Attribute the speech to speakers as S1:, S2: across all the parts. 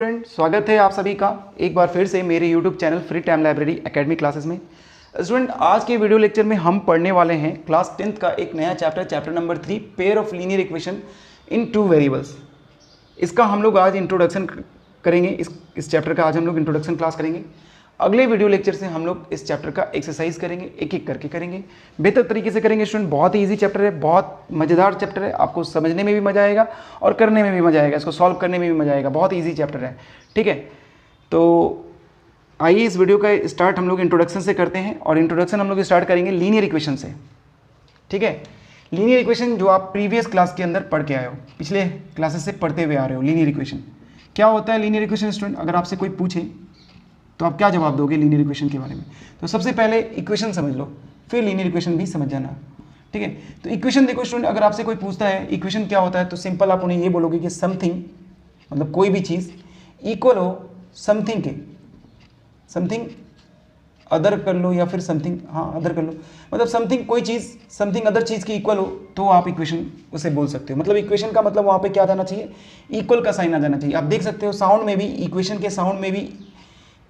S1: Friend, स्वागत है आप सभी का एक बार फिर से मेरे YouTube channel free time library academy classes में। स्टूडेंट, आज के वीडियो लेक्चर में हम पढ़ने वाले हैं क्लास 10th का एक नया chapter number 3, pair of linear equation in two variables. इसका हम लोग आज इंट्रोडक्शन करेंगे। इस चैप्टर का आज हम लोग इंट्रोडक्शन क्लास करेंगे। अगले वीडियो लेक्चर से हम लोग इस चैप्टर का एक्सरसाइज करेंगे, एक एक करके करेंगे, बेहतर तरीके से करेंगे। स्टूडेंट, बहुत ही ईजी चैप्टर है, बहुत मज़ेदार चैप्टर है, आपको समझने में भी मज़ा आएगा और करने में भी मज़ा आएगा, इसको सॉल्व करने में भी मज़ा आएगा। बहुत ईजी चैप्टर है, ठीक है। तो आइए इस वीडियो का स्टार्ट हम लोग इंट्रोडक्शन से करते हैं, और इंट्रोडक्शन हम लोग स्टार्ट करेंगे लीनियर इक्वेशन से, ठीक है। लीनियर इक्वेशन जो आप प्रीवियस क्लास के अंदर पढ़ के आए हो, पिछले क्लासेस से पढ़ते हुए आ रहे हो। लीनियर इक्वेशन क्या होता है? लीनियर इक्वेशन स्टूडेंट, अगर आपसे कोई पूछे तो आप क्या जवाब दोगे लीनियर इक्वेशन के बारे में? तो सबसे पहले इक्वेशन समझ लो, फिर लीनियर इक्वेशन भी समझ जाना, ठीक है। तो इक्वेशन देखो स्टूडेंट, अगर आपसे कोई पूछता है इक्वेशन क्या होता है, तो सिंपल आप उन्हें ये बोलोगे कि समथिंग, मतलब कोई भी चीज़ इक्वल हो समथिंग के, समथिंग अदर कर लो, या फिर समथिंग, हाँ अदर कर लो, मतलब समथिंग, कोई चीज़ समथिंग अदर चीज़ की इक्वल हो तो आप इक्वेशन उसे बोल सकते हो। मतलब इक्वेशन का मतलब वहाँ पे क्या आ जाना चाहिए? इक्वल का साइन आ जाना चाहिए। आप देख सकते हो साउंड में भी, इक्वेशन के साउंड में भी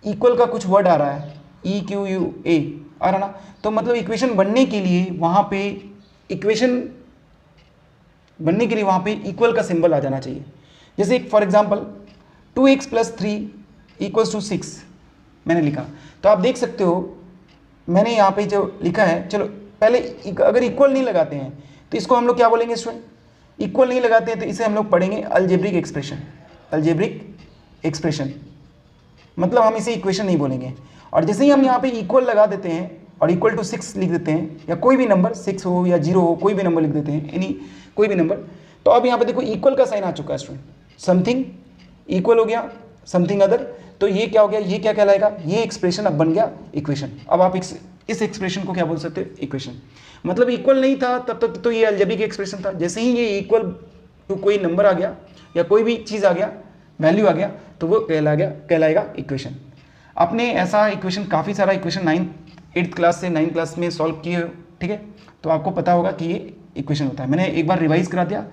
S1: इक्वल का कुछ वर्ड आ रहा है, EQUA आ रहा ना, तो मतलब इक्वेशन बनने के लिए वहाँ पे, इक्वेशन बनने के लिए वहाँ पे इक्वल का सिंबल आ जाना चाहिए। जैसे फॉर एग्जांपल 2x + 3 = 6 मैंने लिखा, तो आप देख सकते हो मैंने यहाँ पे जो लिखा है, चलो पहले अगर इक्वल नहीं लगाते हैं तो इसको हम लोग क्या बोलेंगे स्टूडेंट? इक्वल नहीं लगाते हैं तो इसे हम लोग पढ़ेंगे अलजेब्रिक एक्सप्रेशन। अलजेब्रिक एक्सप्रेशन मतलब हम इसे इक्वेशन नहीं बोलेंगे। और जैसे ही हम यहाँ पे इक्वल लगा देते हैं और इक्वल टू 6 लिख देते हैं, या कोई भी नंबर 6 हो या 0 हो, कोई भी नंबर लिख देते हैं, एनी कोई भी नंबर, तो अब यहाँ पे देखो इक्वल का साइन आ चुका है स्टूडेंट। समथिंग इक्वल हो गया समथिंग अदर, तो ये क्या हो गया? ये क्या कहलाएगा? ये एक्सप्रेशन अब बन गया इक्वेशन। अब आप इस एक्सप्रेशन को क्या बोल सकते हो? इक्वेशन। मतलब इक्वल नहीं था तब तक तो ये अलजेब्रिक एक्सप्रेशन था। जैसे ही ये इक्वल टू कोई नंबर आ गया या कोई भी चीज़ आ गया, वैल्यू आ गया, तो वो कहलाएगा इक्वेशन। आपने ऐसा इक्वेशन, काफ़ी सारा इक्वेशन 8th क्लास से 9th क्लास में सॉल्व किए हो, ठीक है, तो आपको पता होगा कि ये इक्वेशन होता है। मैंने एक बार रिवाइज करा दिया,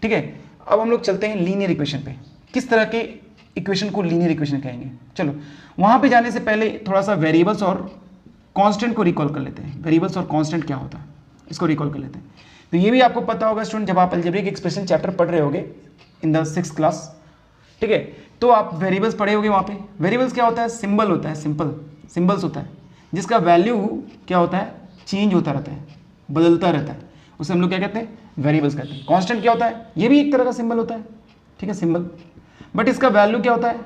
S1: ठीक है। अब हम लोग चलते हैं लीनियर इक्वेशन पे। किस तरह के इक्वेशन को लीनियर इक्वेशन कहेंगे? चलो वहाँ पे जाने से पहले थोड़ा सा वेरिएबल्स और कांस्टेंट को रिकॉल कर लेते हैं। वेरिएबल्स और कांस्टेंट क्या होता है, इसको रिकॉल कर लेते हैं। तो ये भी आपको पता होगा स्टूडेंट, जब आप अलजेब्रिक एक्सप्रेशन चैप्टर पढ़ रहे होगे इन द 6th क्लास, ठीक है, तो आप वेरिएबल्स पढ़े होगे। वहाँ पे वेरिएबल्स क्या होता है? सिंबल होता है, सिंपल सिंबल्स होता है, जिसका वैल्यू क्या होता है? चेंज होता रहता है, बदलता रहता है, उसे हम लोग क्या कहते हैं? वेरिएबल्स कहते हैं। कांस्टेंट क्या होता है? ये भी एक तरह का सिंबल होता है, ठीक है, सिंबल, बट इसका वैल्यू क्या होता है?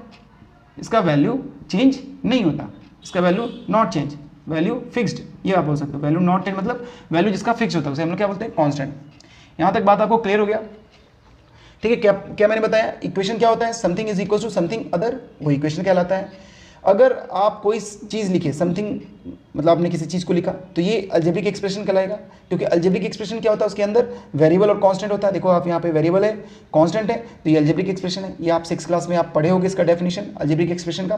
S1: इसका वैल्यू चेंज नहीं होता, इसका value not change, value fixed, ये आप बोल सकते हो। वैल्यू नॉट चेंज मतलब वैल्यू जिसका फिक्स होता है, उसे हम लोग क्या बोलते हैं? कांस्टेंट। यहाँ तक बात आपको क्लियर हो गया, ठीक है। क्या मैंने बताया? इक्वेशन क्या होता है? Something is equal to something other, वो इक्वेशन कहलाता है। अगर आप कोई चीज़ लिखे, समथिंग मतलब आपने किसी चीज़ को लिखा, तो ये अलजेब्रिक एक्सप्रेशन कहलाएगा, क्योंकि अलजेब्रिक एक्सप्रेशन क्या होता है? उसके अंदर वेरिएबल और कांस्टेंट होता है। देखो आप यहाँ पे वेरिएबल है, कांस्टेंट है, तो ये अलजेब्रिक एक्सप्रेशन है। ये आप 6th क्लास में आप पढ़े होंगे इसका डेफिनेशन अलजेब्रिक एक्सप्रेशन का,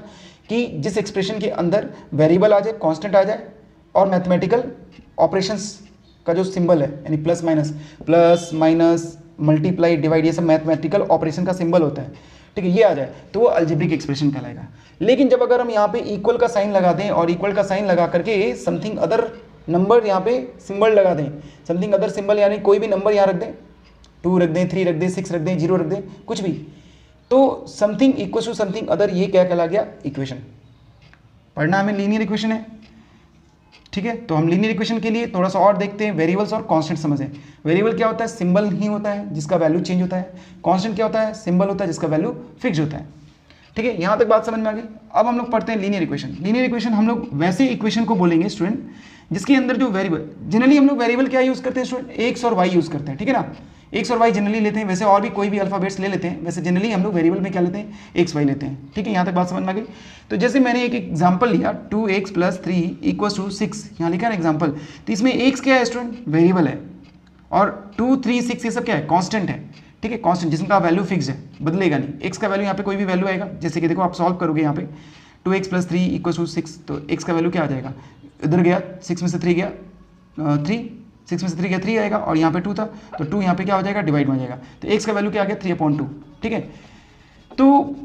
S1: कि जिस एक्सप्रेशन के अंदर वेरिएबल आ जाए, कांस्टेंट आ जाए, और मैथमेटिकल ऑपरेशंस का जो सिंबल है, यानी प्लस माइनस मल्टीप्लाई डिवाइड, ये सब मैथमेटिकल ऑपरेशन का सिंबल होता है, ठीक है, ये आ जाए तो वो अलजेब्रिक एक्सप्रेशन कहलाएगा। लेकिन जब अगर हम यहाँ पे इक्वल का साइन लगा दें, और इक्वल का साइन लगा करके समथिंग अदर नंबर यहाँ पे सिंबल लगा दें, समथिंग अदर सिंबल यानी कोई भी नंबर यहाँ रख दें, 2 रख दें, 3 रख दें, 6 रख दें, 0 रख दें, कुछ भी, तो something equal to something other, ये क्या कहला गया? इक्वेशन। पढ़ना हमें लीनियर इक्वेशन है, ठीक है। तो हम लीनियर इक्वेशन के लिए थोड़ा सा और देखते हैं, वेरिएबल्स और कांस्टेंट समझें। वेरिएबल क्या होता है? सिंबल ही होता है जिसका वैल्यू चेंज होता है। कांस्टेंट क्या होता है? सिंबल होता है जिसका वैल्यू फिक्स होता है, ठीक है। यहाँ तक बात समझ में आ गई। अब हम लोग पढ़ते हैं लीनियर इक्वेशन। लीनियर इक्वेशन हम लोग वैसे इक्वेशन को बोलेंगे स्टूडेंट जिसके अंदर जो वेरिएबल, जनरली हम लोग वेरिएबल क्या यूज़ करते हैं स्टूडेंट? एक्स और वाई यूज़ करते हैं, ठीक है ना। एक्स और वाई जनरली लेते हैं, वैसे और भी कोई भी अल्फाबेट्स ले लेते हैं, वैसे जनरली हम लोग वेरिएबल में क्या लेते हैं? एक्स वाई लेते हैं, ठीक है। यहाँ तक बात समझ में आ गई। तो जैसे मैंने एक एग्जांपल लिया, 2x + 3 = 6, यहाँ लिखा है ना एग्जांपल, तो इसमें x क्या है स्टूडेंट? वेरिएबल है, और 2, 3, 6 ये सब क्या है? कांस्टेंट है, ठीक है, कांस्टेंट जिसका वैल्यू फिक्स है, बदलेगा नहीं। x का वैल्यू यहाँ पे कोई भी वैल्यू आएगा, जैसे कि देखो आप सॉल्व करोगे यहाँ पे 2x + 3 = 6, तो x का वैल्यू क्या आ जाएगा? इधर गया 6 में से 3 गया 3, 6 में से 3 गया 3 आएगा, और यहाँ पे 2 था, तो 2 यहाँ पे क्या हो जाएगा? डिवाइड में आ जाएगा, तो x का वैल्यू क्या आ गया? 3/2, ठीक है। तो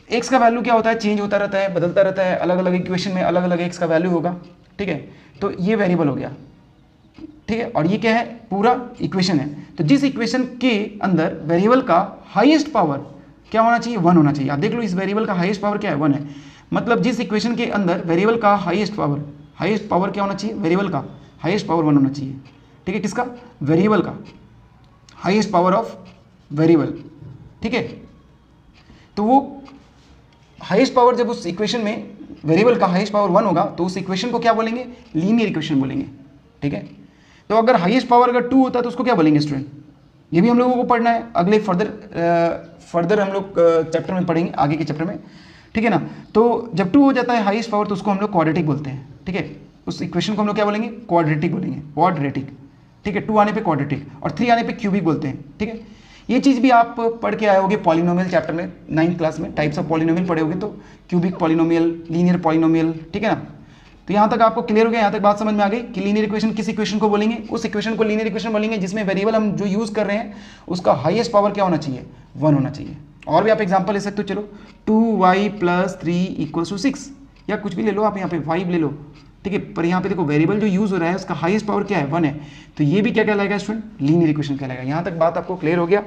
S1: एक्स का वैल्यू क्या होता है, चेंज होता रहता है, बदलता रहता है, अलग अलग इक्वेशन में अलग अलग एक्स का वैल्यू होगा, ठीक है। तो ये वेरिएबल हो गया, ठीक है। और ये क्या है, पूरा इक्वेशन है। तो जिस इक्वेशन के अंदर वेरिएबल का हाईएस्ट पावर क्या होना चाहिए, 1 होना चाहिए। आप देख लो इस वेरिएबल का हाईएस्ट पावर क्या है, 1 है। मतलब जिस इक्वेशन के अंदर वेरिएबल का हाईएस्ट पावर क्या होना चाहिए, वेरिएबल का हाईएस्ट पावर 1 होना चाहिए, ठीक है। किसका, वेरिएबल का हाईएस्ट पावर ऑफ वेरिएबल, ठीक है। तो वो हाईएस्ट पावर जब उस इक्वेशन में वेरिएबल का हाईएस्ट पावर 1 होगा तो उस इक्वेशन को क्या बोलेंगे, लीनियर इक्वेशन बोलेंगे, ठीक है। तो अगर हाईएस्ट पावर अगर 2 होता है तो उसको क्या बोलेंगे स्टूडेंट, ये भी हम लोगों को पढ़ना है अगले फर्दर हम लोग चैप्टर में पढ़ेंगे, आगे के चैप्टर में, ठीक है ना। तो जब 2 हो जाता है हाईएस्ट पावर तो उसको हम लोग क्वाड्रेटिक बोलते हैं, ठीक है। उस इक्वेशन को हम लोग क्या बोलेंगे, क्वाड्रेटिक बोलेंगे, क्वाड्रेटिक, ठीक है। 2 आने पे क्वाड्रेटिक और 3 आने पे क्यूबिक बोलते हैं, ठीक है। ये चीज़ भी आप पढ़ के आए होगे पॉलिनोमियल चैप्टर में, 9th क्लास में टाइप्स ऑफ पॉलिनोमियल पढ़े होगे, तो क्यूबिक पॉलिनोमियल, लीनियर पॉलिनोमियल, ठीक है ना। तो यहाँ तक आपको क्लियर हो गया, यहाँ तक बात समझ में आ गई कि लीनियर इक्वेशन किस इक्वेशन को बोलेंगे, उस इक्वेशन को लीनियर इक्वेशन बोलेंगे जिसमें वेरिएबल हम जो यूज़ कर रहे हैं उसका हाईएस्ट पावर क्या होना चाहिए, 1 होना चाहिए। और भी आप एग्जाम्पल ले सकते हो, चलो 2y + 3 = 6 या कुछ भी ले लो आप, यहाँ पे 5 ले लो, ठीक है। पर यहाँ पे देखो वेरिएबल जो यूज़ हो रहा है उसका हाईएस्ट पावर क्या है, 1 है। तो ये भी क्या कहलाएगा स्टूडेंट, लीनियर इक्वेशन कहलाएगा। यहाँ तक बात आपको क्लियर हो गया,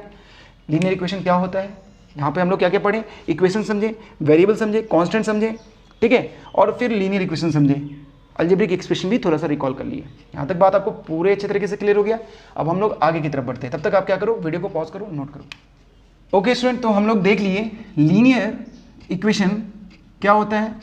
S1: लीनियर इक्वेशन क्या होता है। यहाँ पे हम लोग क्या क्या पढ़े, इक्वेशन समझे, वेरिएबल समझे, कांस्टेंट समझे, ठीक है। और फिर लीनियर इक्वेशन समझे, अलजेब्रिक एक्सप्रेशन भी थोड़ा सा रिकॉल कर लिए। यहाँ तक बात आपको पूरे अच्छे तरीके से क्लियर हो गया। अब हम लोग आगे की तरफ बढ़ते हैं, तब तक आप क्या करो, वीडियो को पॉज करो, नोट करो। ओके स्टूडेंट, तो हम लोग देख लिए लीनियर इक्वेशन क्या होता है,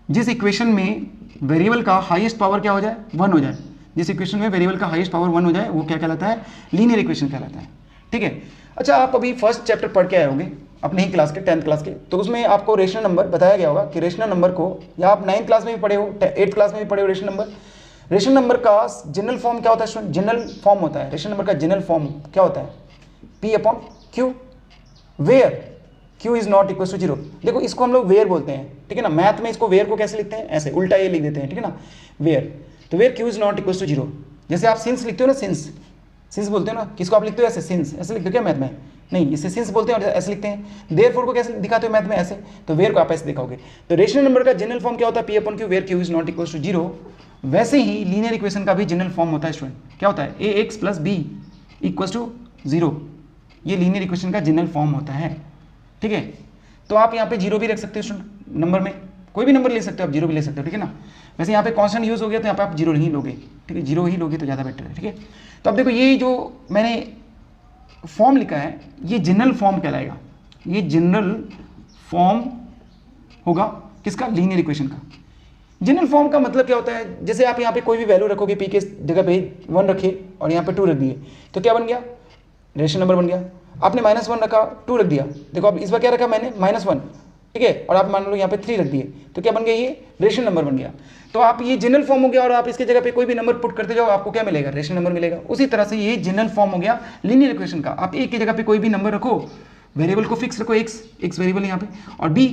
S1: जिस इक्वेशन में वेरिएबल का हाईएस्ट पावर क्या हो जाए, 1 हो जाए। जिस इक्वेशन में वेरिएबल का हाईएस्ट पावर 1 हो जाए वो क्या कहलाता है, लीनियर इक्वेशन कहलाता है, ठीक है। अच्छा, आप अभी फर्स्ट चैप्टर पढ़ के आए होंगे अपने ही क्लास के, 10th क्लास के, तो उसमें आपको रेशनल नंबर बताया गया होगा कि रेशनल नंबर को, या आप 9th क्लास में भी पढ़े हो, 8th क्लास में भी पढ़े हो रेशनल नंबर का जनरल फॉर्म क्या होता है स्टूडेंट, जनरल फॉर्म होता है रेशनल नंबर का जनरल फॉर्म क्या होता है, P/Q, where Q is not equal to 0। देखो इसको हम लोग वेयर बोलते हैं, ठीक है ना। मैथ में इसको वेयर को कैसे लिखते हैं, ऐसे उल्टा ये लिख देते हैं, ठीक है ना, वेयर। तो where Q is not equal to 0। जैसे आप सिंस लिखते हो ना, सिंस बोलते हो ना, किसको आप लिखते हो ऐसे, सिंस ऐसे लिखते हो क्या मैथ में, नहीं, इसे सिंस बोलते हैं और ऐसे लिखते हैं। देयरफॉर को कैसे दिखाते हो मैथ में, ऐसे, तो वेयर को आप ऐसे दिखाओगे। तो रेशनल नंबर का जनरल फॉर्म क्या होता है, P/Q, where Q is not equal to 0। वैसे ही लीनियर इक्वेशन का भी जनरल फॉर्म होता है स्टूडेंट, क्या होता है, ax + b = 0। ये लीनियर इक्वेशन का जनरल फॉर्म होता है, ठीक है। तो आप यहाँ पे 0 भी रख सकते हो स्टूडेंट, नंबर में कोई भी नंबर ले सकते हो आप, 0 भी ले सकते हो, ठीक है ना। वैसे यहाँ पे कांस्टेंट यूज हो गया तो यहाँ पे आप 0 ही लोगे, ठीक है, 0 ही लोगे तो ज़्यादा बेटर है, ठीक है। तो अब देखो ये जो मैंने फॉर्म लिखा है ये जनरल फॉर्म कहलाएगा, ये जनरल फॉर्म होगा किसका, लीनियर इक्वेशन का। जनरल फॉर्म का मतलब क्या होता है, जैसे आप यहाँ पे कोई भी वैल्यू रखोगे, p के जगह पे 1 रखिए और यहाँ पे 2 रख दिए, तो क्या बन गया, रेशनल नंबर बन गया। आपने -1 रखा, 2 रख दिया, देखो अब इस बार क्या रखा मैंने, -1, ठीक है, और आप मान लो यहाँ पे 3 रख दिए, तो क्या बन गया, ये रेशनल नंबर बन गया। तो आप ये जनरल फॉर्म हो गया और आप इसके जगह पे कोई भी नंबर पुट करते जाओ, आपको क्या मिलेगा, रेशनल नंबर मिलेगा। उसी तरह से ये जनरल फॉर्म हो गया लीनियर इक्वेशन का। आप a की जगह पे कोई भी नंबर रखो, वेरिएबल को फिक्स रखो, x वेरिएबल है यहाँ पे, और b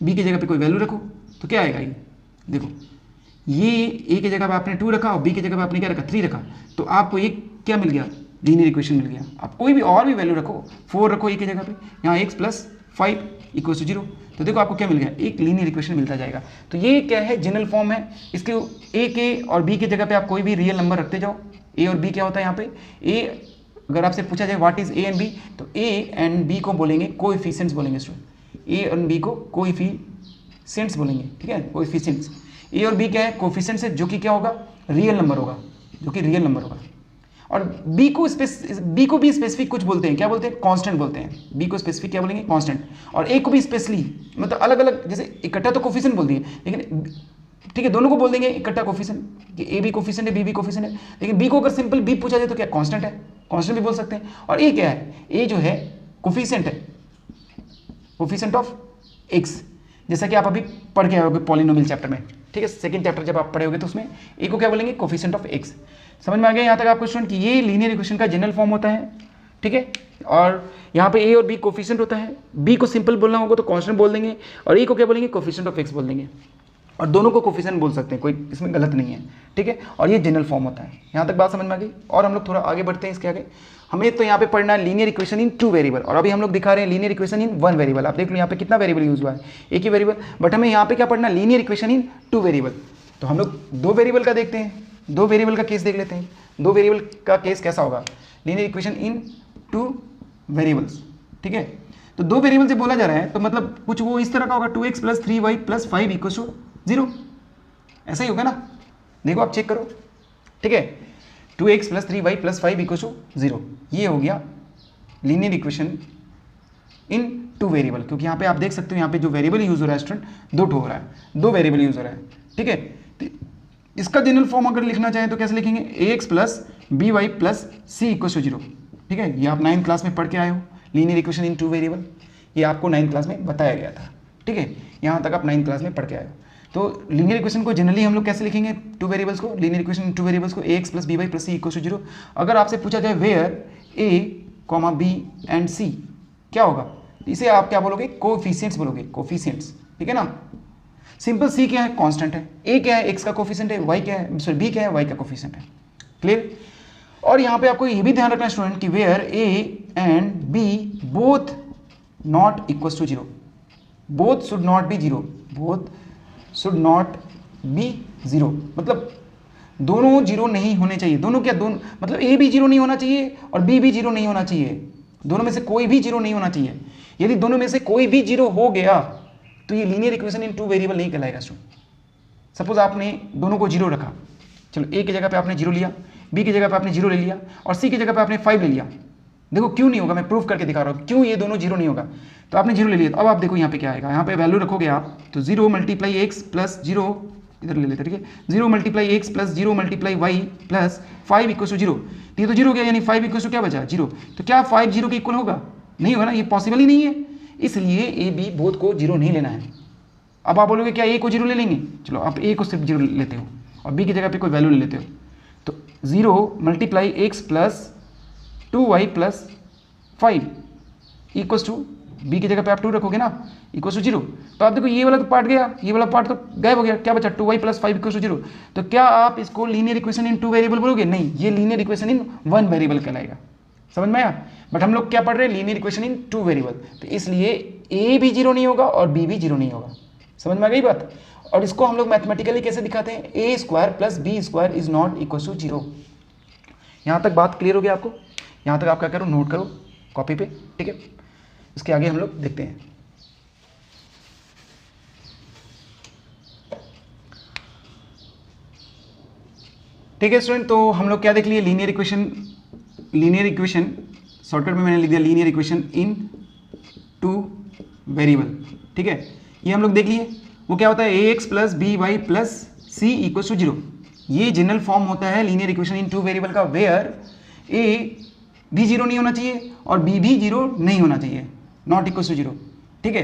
S1: की जगह पे कोई वैल्यू रखो, तो क्या आएगा, ये देखो, ये a की जगह पे आपने 2 रखा और b की जगह पे आपने क्या रखा, 3 रखा, तो आपको ये क्या मिल गया, लीनियर इक्वेशन मिल गया। आप कोई भी और भी वैल्यू रखो, 4 रखो a की जगह पे, यहाँ x + 5 = 0, तो देखो आपको क्या मिल गया, एक लीनियर इक्वेशन मिलता जाएगा। तो ये क्या है, जनरल फॉर्म है। इसके a के और b की जगह पे आप कोई भी रियल नंबर रखते जाओ। a और b क्या होता है यहाँ पे, a अगर आपसे पूछा जाए what is a and b, तो a एंड b को बोलेंगे कोएफिशिएंट्स बोलेंगे स्टूडेंट, a और b को कोएफिशिएंट्स बोलेंगे, ठीक है, कोएफिशिएंट्स। a और b क्या है, कोएफिशिएंट्स है, जो कि क्या होगा, रियल नंबर होगा, जो कि रियल नंबर होगा। और b को भी स्पेसिफिक कुछ बोलते हैं, क्या बोलते हैं, कांस्टेंट बोलते हैं। b को स्पेसिफिक क्या बोलेंगे, कांस्टेंट। और a को भी स्पेशली, मतलब अलग अलग, जैसे इकट्ठा तो कोफिशिएंट बोल दिए, लेकिन ठीक है दोनों को बोल देंगे इकट्ठा कोफिशिएंट कि a भी कोफिशिएंट है, b भी कोफिशिएंट है। लेकिन b को अगर सिंपल b पूछा जाए तो क्या कांस्टेंट है, कांस्टेंट भी बोल सकते हैं। और a क्या है, a जो है कोफिशिएंट है, कोफिशिएंट ऑफ x, जैसा कि आप अभी पढ़ के आए होगे पॉलिनोमियल चैप्टर में, ठीक है, सेकंड चैप्टर जब आप पढ़े होगे तो उसमें a को क्या बोलेंगे, कोफिशिएंट ऑफ x। समझ में आ गया यहाँ तक आपको स्टूडेंट कि ये लीनियर इक्वेशन का जनरल फॉर्म होता है, ठीक है। और यहाँ पे a और b कोफिशिएंट होता है, b को सिंपल बोलना होगा तो कांस्टेंट बोल देंगे, और a को क्या बोलेंगे, कोफिशिएंट ऑफ x बोल देंगे। और दोनों को कोफिशिएंट बोल सकते हैं, कोई इसमें गलत नहीं है, ठीक है। और ये जनरल फॉर्म होता है। यहाँ तक बात समझ में आ गई। और हम लोग थोड़ा आगे बढ़ते हैं इसके आगे। हमें तो यहाँ पे पढ़ना है लीनियर इक्वेशन इन 2 वेरिएबल, और अभी हम लोग दिखा रहे हैं लीनियर इक्वेशन इन 1 वेरिएबल। आप देख लो यहाँ पे कितना वेरिएबल यूज हुआ है, एक ही वेरिएबल, बट हमें यहाँ पे क्या पढ़ना है, लीनियर इक्वेशन इन 2 वेरिएबल। तो हम लोग 2 वेरिएबल का देखते हैं, 2 वेरिएबल का केस देख लेते हैं। 2 वेरिएबल का केस कैसा होगा, लीनियर इक्वेशन इन 2 वेरिएबल्स, ठीक है। तो 2 वेरिएबल से बोला जा रहा है तो मतलब कुछ वो इस तरह का होगा, 2x + 3y + 5 = 0, ऐसा ही होगा ना। देखो आप चेक करो, ठीक है, 2x + 3y + 5 = 0, ये हो गया लीनियर इक्वेशन इन 2 वेरिएबल। क्योंकि यहाँ पे आप देख सकते हो यहाँ पे जो वेरिएबल यूज हो रहा है स्टूडेंट, 2 हो रहा है, 2 वेरिएबल यूज हो रहा है, ठीक है। तो इसका जनरल फॉर्म अगर लिखना चाहें तो कैसे लिखेंगे, ax + by + c = 0, ठीक है। ये आप 9th क्लास में पढ़ के आए हो, लीनियर इक्वेशन इन 2 वेरिएबल, ये आपको 9th क्लास में बताया गया था, ठीक है। यहाँ तक आप 9th क्लास में पढ़ के आए हो। तो लीनियर इक्वेशन को जनरली हम लोग कैसे लिखेंगे, 2 वेरिएबल्स को, लीनियर इक्वेशन इन 2 वेरिएबल्स को ax + by + c = 0। अगर आपसे पूछा जाए where a, b and c, क्या होगा, इसे आप क्या बोलोगे, कोएफिशिएंट्स बोलोगे, कोएफिशिएंट्स, ठीक है ना। सिंपल c क्या है, कांस्टेंट है, a क्या है, x का कोएफिशिएंट है, y क्या है, सॉरी b क्या है, y का कोएफिशिएंट है, क्लियर। और यहाँ पे आपको ये भी ध्यान रखना है स्टूडेंट कि where a and b both not equal to 0, both should not be 0, both should not be 0, मतलब दोनों 0 नहीं होने चाहिए। दोनों क्या, दोनों मतलब a भी 0 नहीं होना चाहिए और b भी 0 नहीं होना चाहिए, दोनों में से कोई भी 0 नहीं होना चाहिए। यदि दोनों में से कोई भी 0 हो गया तो ये लीनियर इक्वेशन इन 2 वेरिएबल नहीं कहलाएगा स्टूडेंट। सपोज आपने दोनों को 0 रखा, चलो a की जगह पे आपने 0 लिया, b की जगह पे आपने 0 ले लिया और c की जगह पे आपने 5 ले लिया। देखो क्यों नहीं होगा, मैं प्रूफ करके दिखा रहा हूँ क्यों ये दोनों 0 नहीं होगा। तो आपने 0 ले लिया, तो अब आप देखो यहाँ पे क्या आएगा, यहाँ पे वैल्यू रखोगे आप तो 0 × x + 0, इधर ले लेते, ठीक है, 0 × x + 0 × y + 5 = 0। तो ये तो 0 हो गया, यानी 5 = क्या बचा, 0। तो क्या 5 0 के इक्वल होगा, नहीं होगा ना, ये पॉसिबल ही नहीं है, इसलिए a b बोथ को 0 नहीं लेना है। अब आप बोलोगे क्या a को 0 ले लेंगे, चलो आप a को सिर्फ 0 लेते हो और b की जगह पे कोई वैल्यू ले लेते हो, तो 0 × x + 2y + 5 = b की जगह पे आप 2 रखोगे ना, = 0। तो आप देखो ये वाला तो पार्ट गया, ये वाला पार्ट तो गायब हो गया, क्या बचा, 2y + 5 = 0। तो क्या आप इसको लीनियर इक्वेशन इन 2 वेरिएबल बोलोगे, नहीं, ये लीनियर इक्वेशन इन 1 वेरिएबल कहलाएगा। समझ में आया, बट हम लोग क्या पढ़ रहे हैं, लीनियर इक्वेशन इन 2 वेरिएबल, तो इसलिए a भी 0 नहीं होगा और b भी 0 नहीं होगा। समझ में आ गई बात। और इसको हम लोग मैथमेटिकली कैसे दिखाते हैं, a² + b² = 0। यहाँ तक बात क्लियर हो गया आपको, यहाँ तक आप क्या करो, नोट करो कॉपी पे, ठीक है। इसके आगे हम लोग देखते हैं। ठीक है स्टूडेंट, तो हम लोग क्या देख लिए, लीनियर इक्वेशन शॉर्टकट में मैंने लिख दिया लीनियर इक्वेशन इन 2 वेरिएबल, ठीक है, ये हम लोग देख लिए। वो क्या होता है, ax + by + c = 0, ये जनरल फॉर्म होता है लीनियर इक्वेशन इन 2 वेरिएबल का, वेयर a भी 0 नहीं होना चाहिए और b भी 0 नहीं होना चाहिए, नॉट इक्वल टू 0, ठीक है।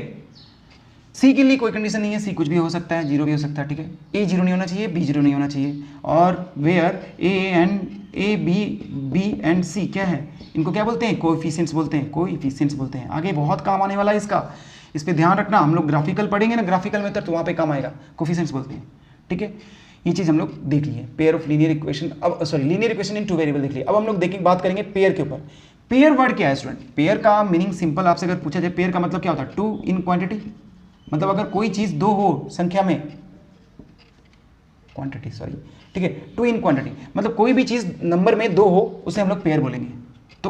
S1: c के लिए कोई कंडीशन नहीं है, c कुछ भी हो सकता है, 0 भी हो सकता है, ठीक है। a 0 नहीं होना चाहिए, b 0 नहीं होना चाहिए, और where a b and c क्या है, इनको क्या बोलते हैं, कोएफिशिएंट्स बोलते हैं, कोएफिशिएंट्स बोलते हैं। आगे बहुत काम आने वाला है इसका, इस पर ध्यान रखना, हम लोग ग्राफिकल पढ़ेंगे ना, ग्राफिकल मेथड, तो वहाँ पे काम आएगा, कोएफिशिएंट्स बोलते हैं, ठीक है। ये चीज़ हम लोग देख लिए, पेयर ऑफ लीनियर इक्वेशन, अब sorry linear equation in 2 variable देख लिए। अब हम लोग देखेंगे, बात करेंगे पेयर के ऊपर। पेयर वर्ड क्या है स्टूडेंट, पेयर का मीनिंग सिंपल आपसे अगर पूछा जाए, पेयर का मतलब क्या होता है, 2 इन क्वांटिटी, मतलब अगर कोई चीज़ 2 हो संख्या में, क्वांटिटी सॉरी, ठीक है, 2 इन क्वांटिटी मतलब कोई भी चीज़ नंबर में 2 हो, उसे हम लोग पेयर बोलेंगे। तो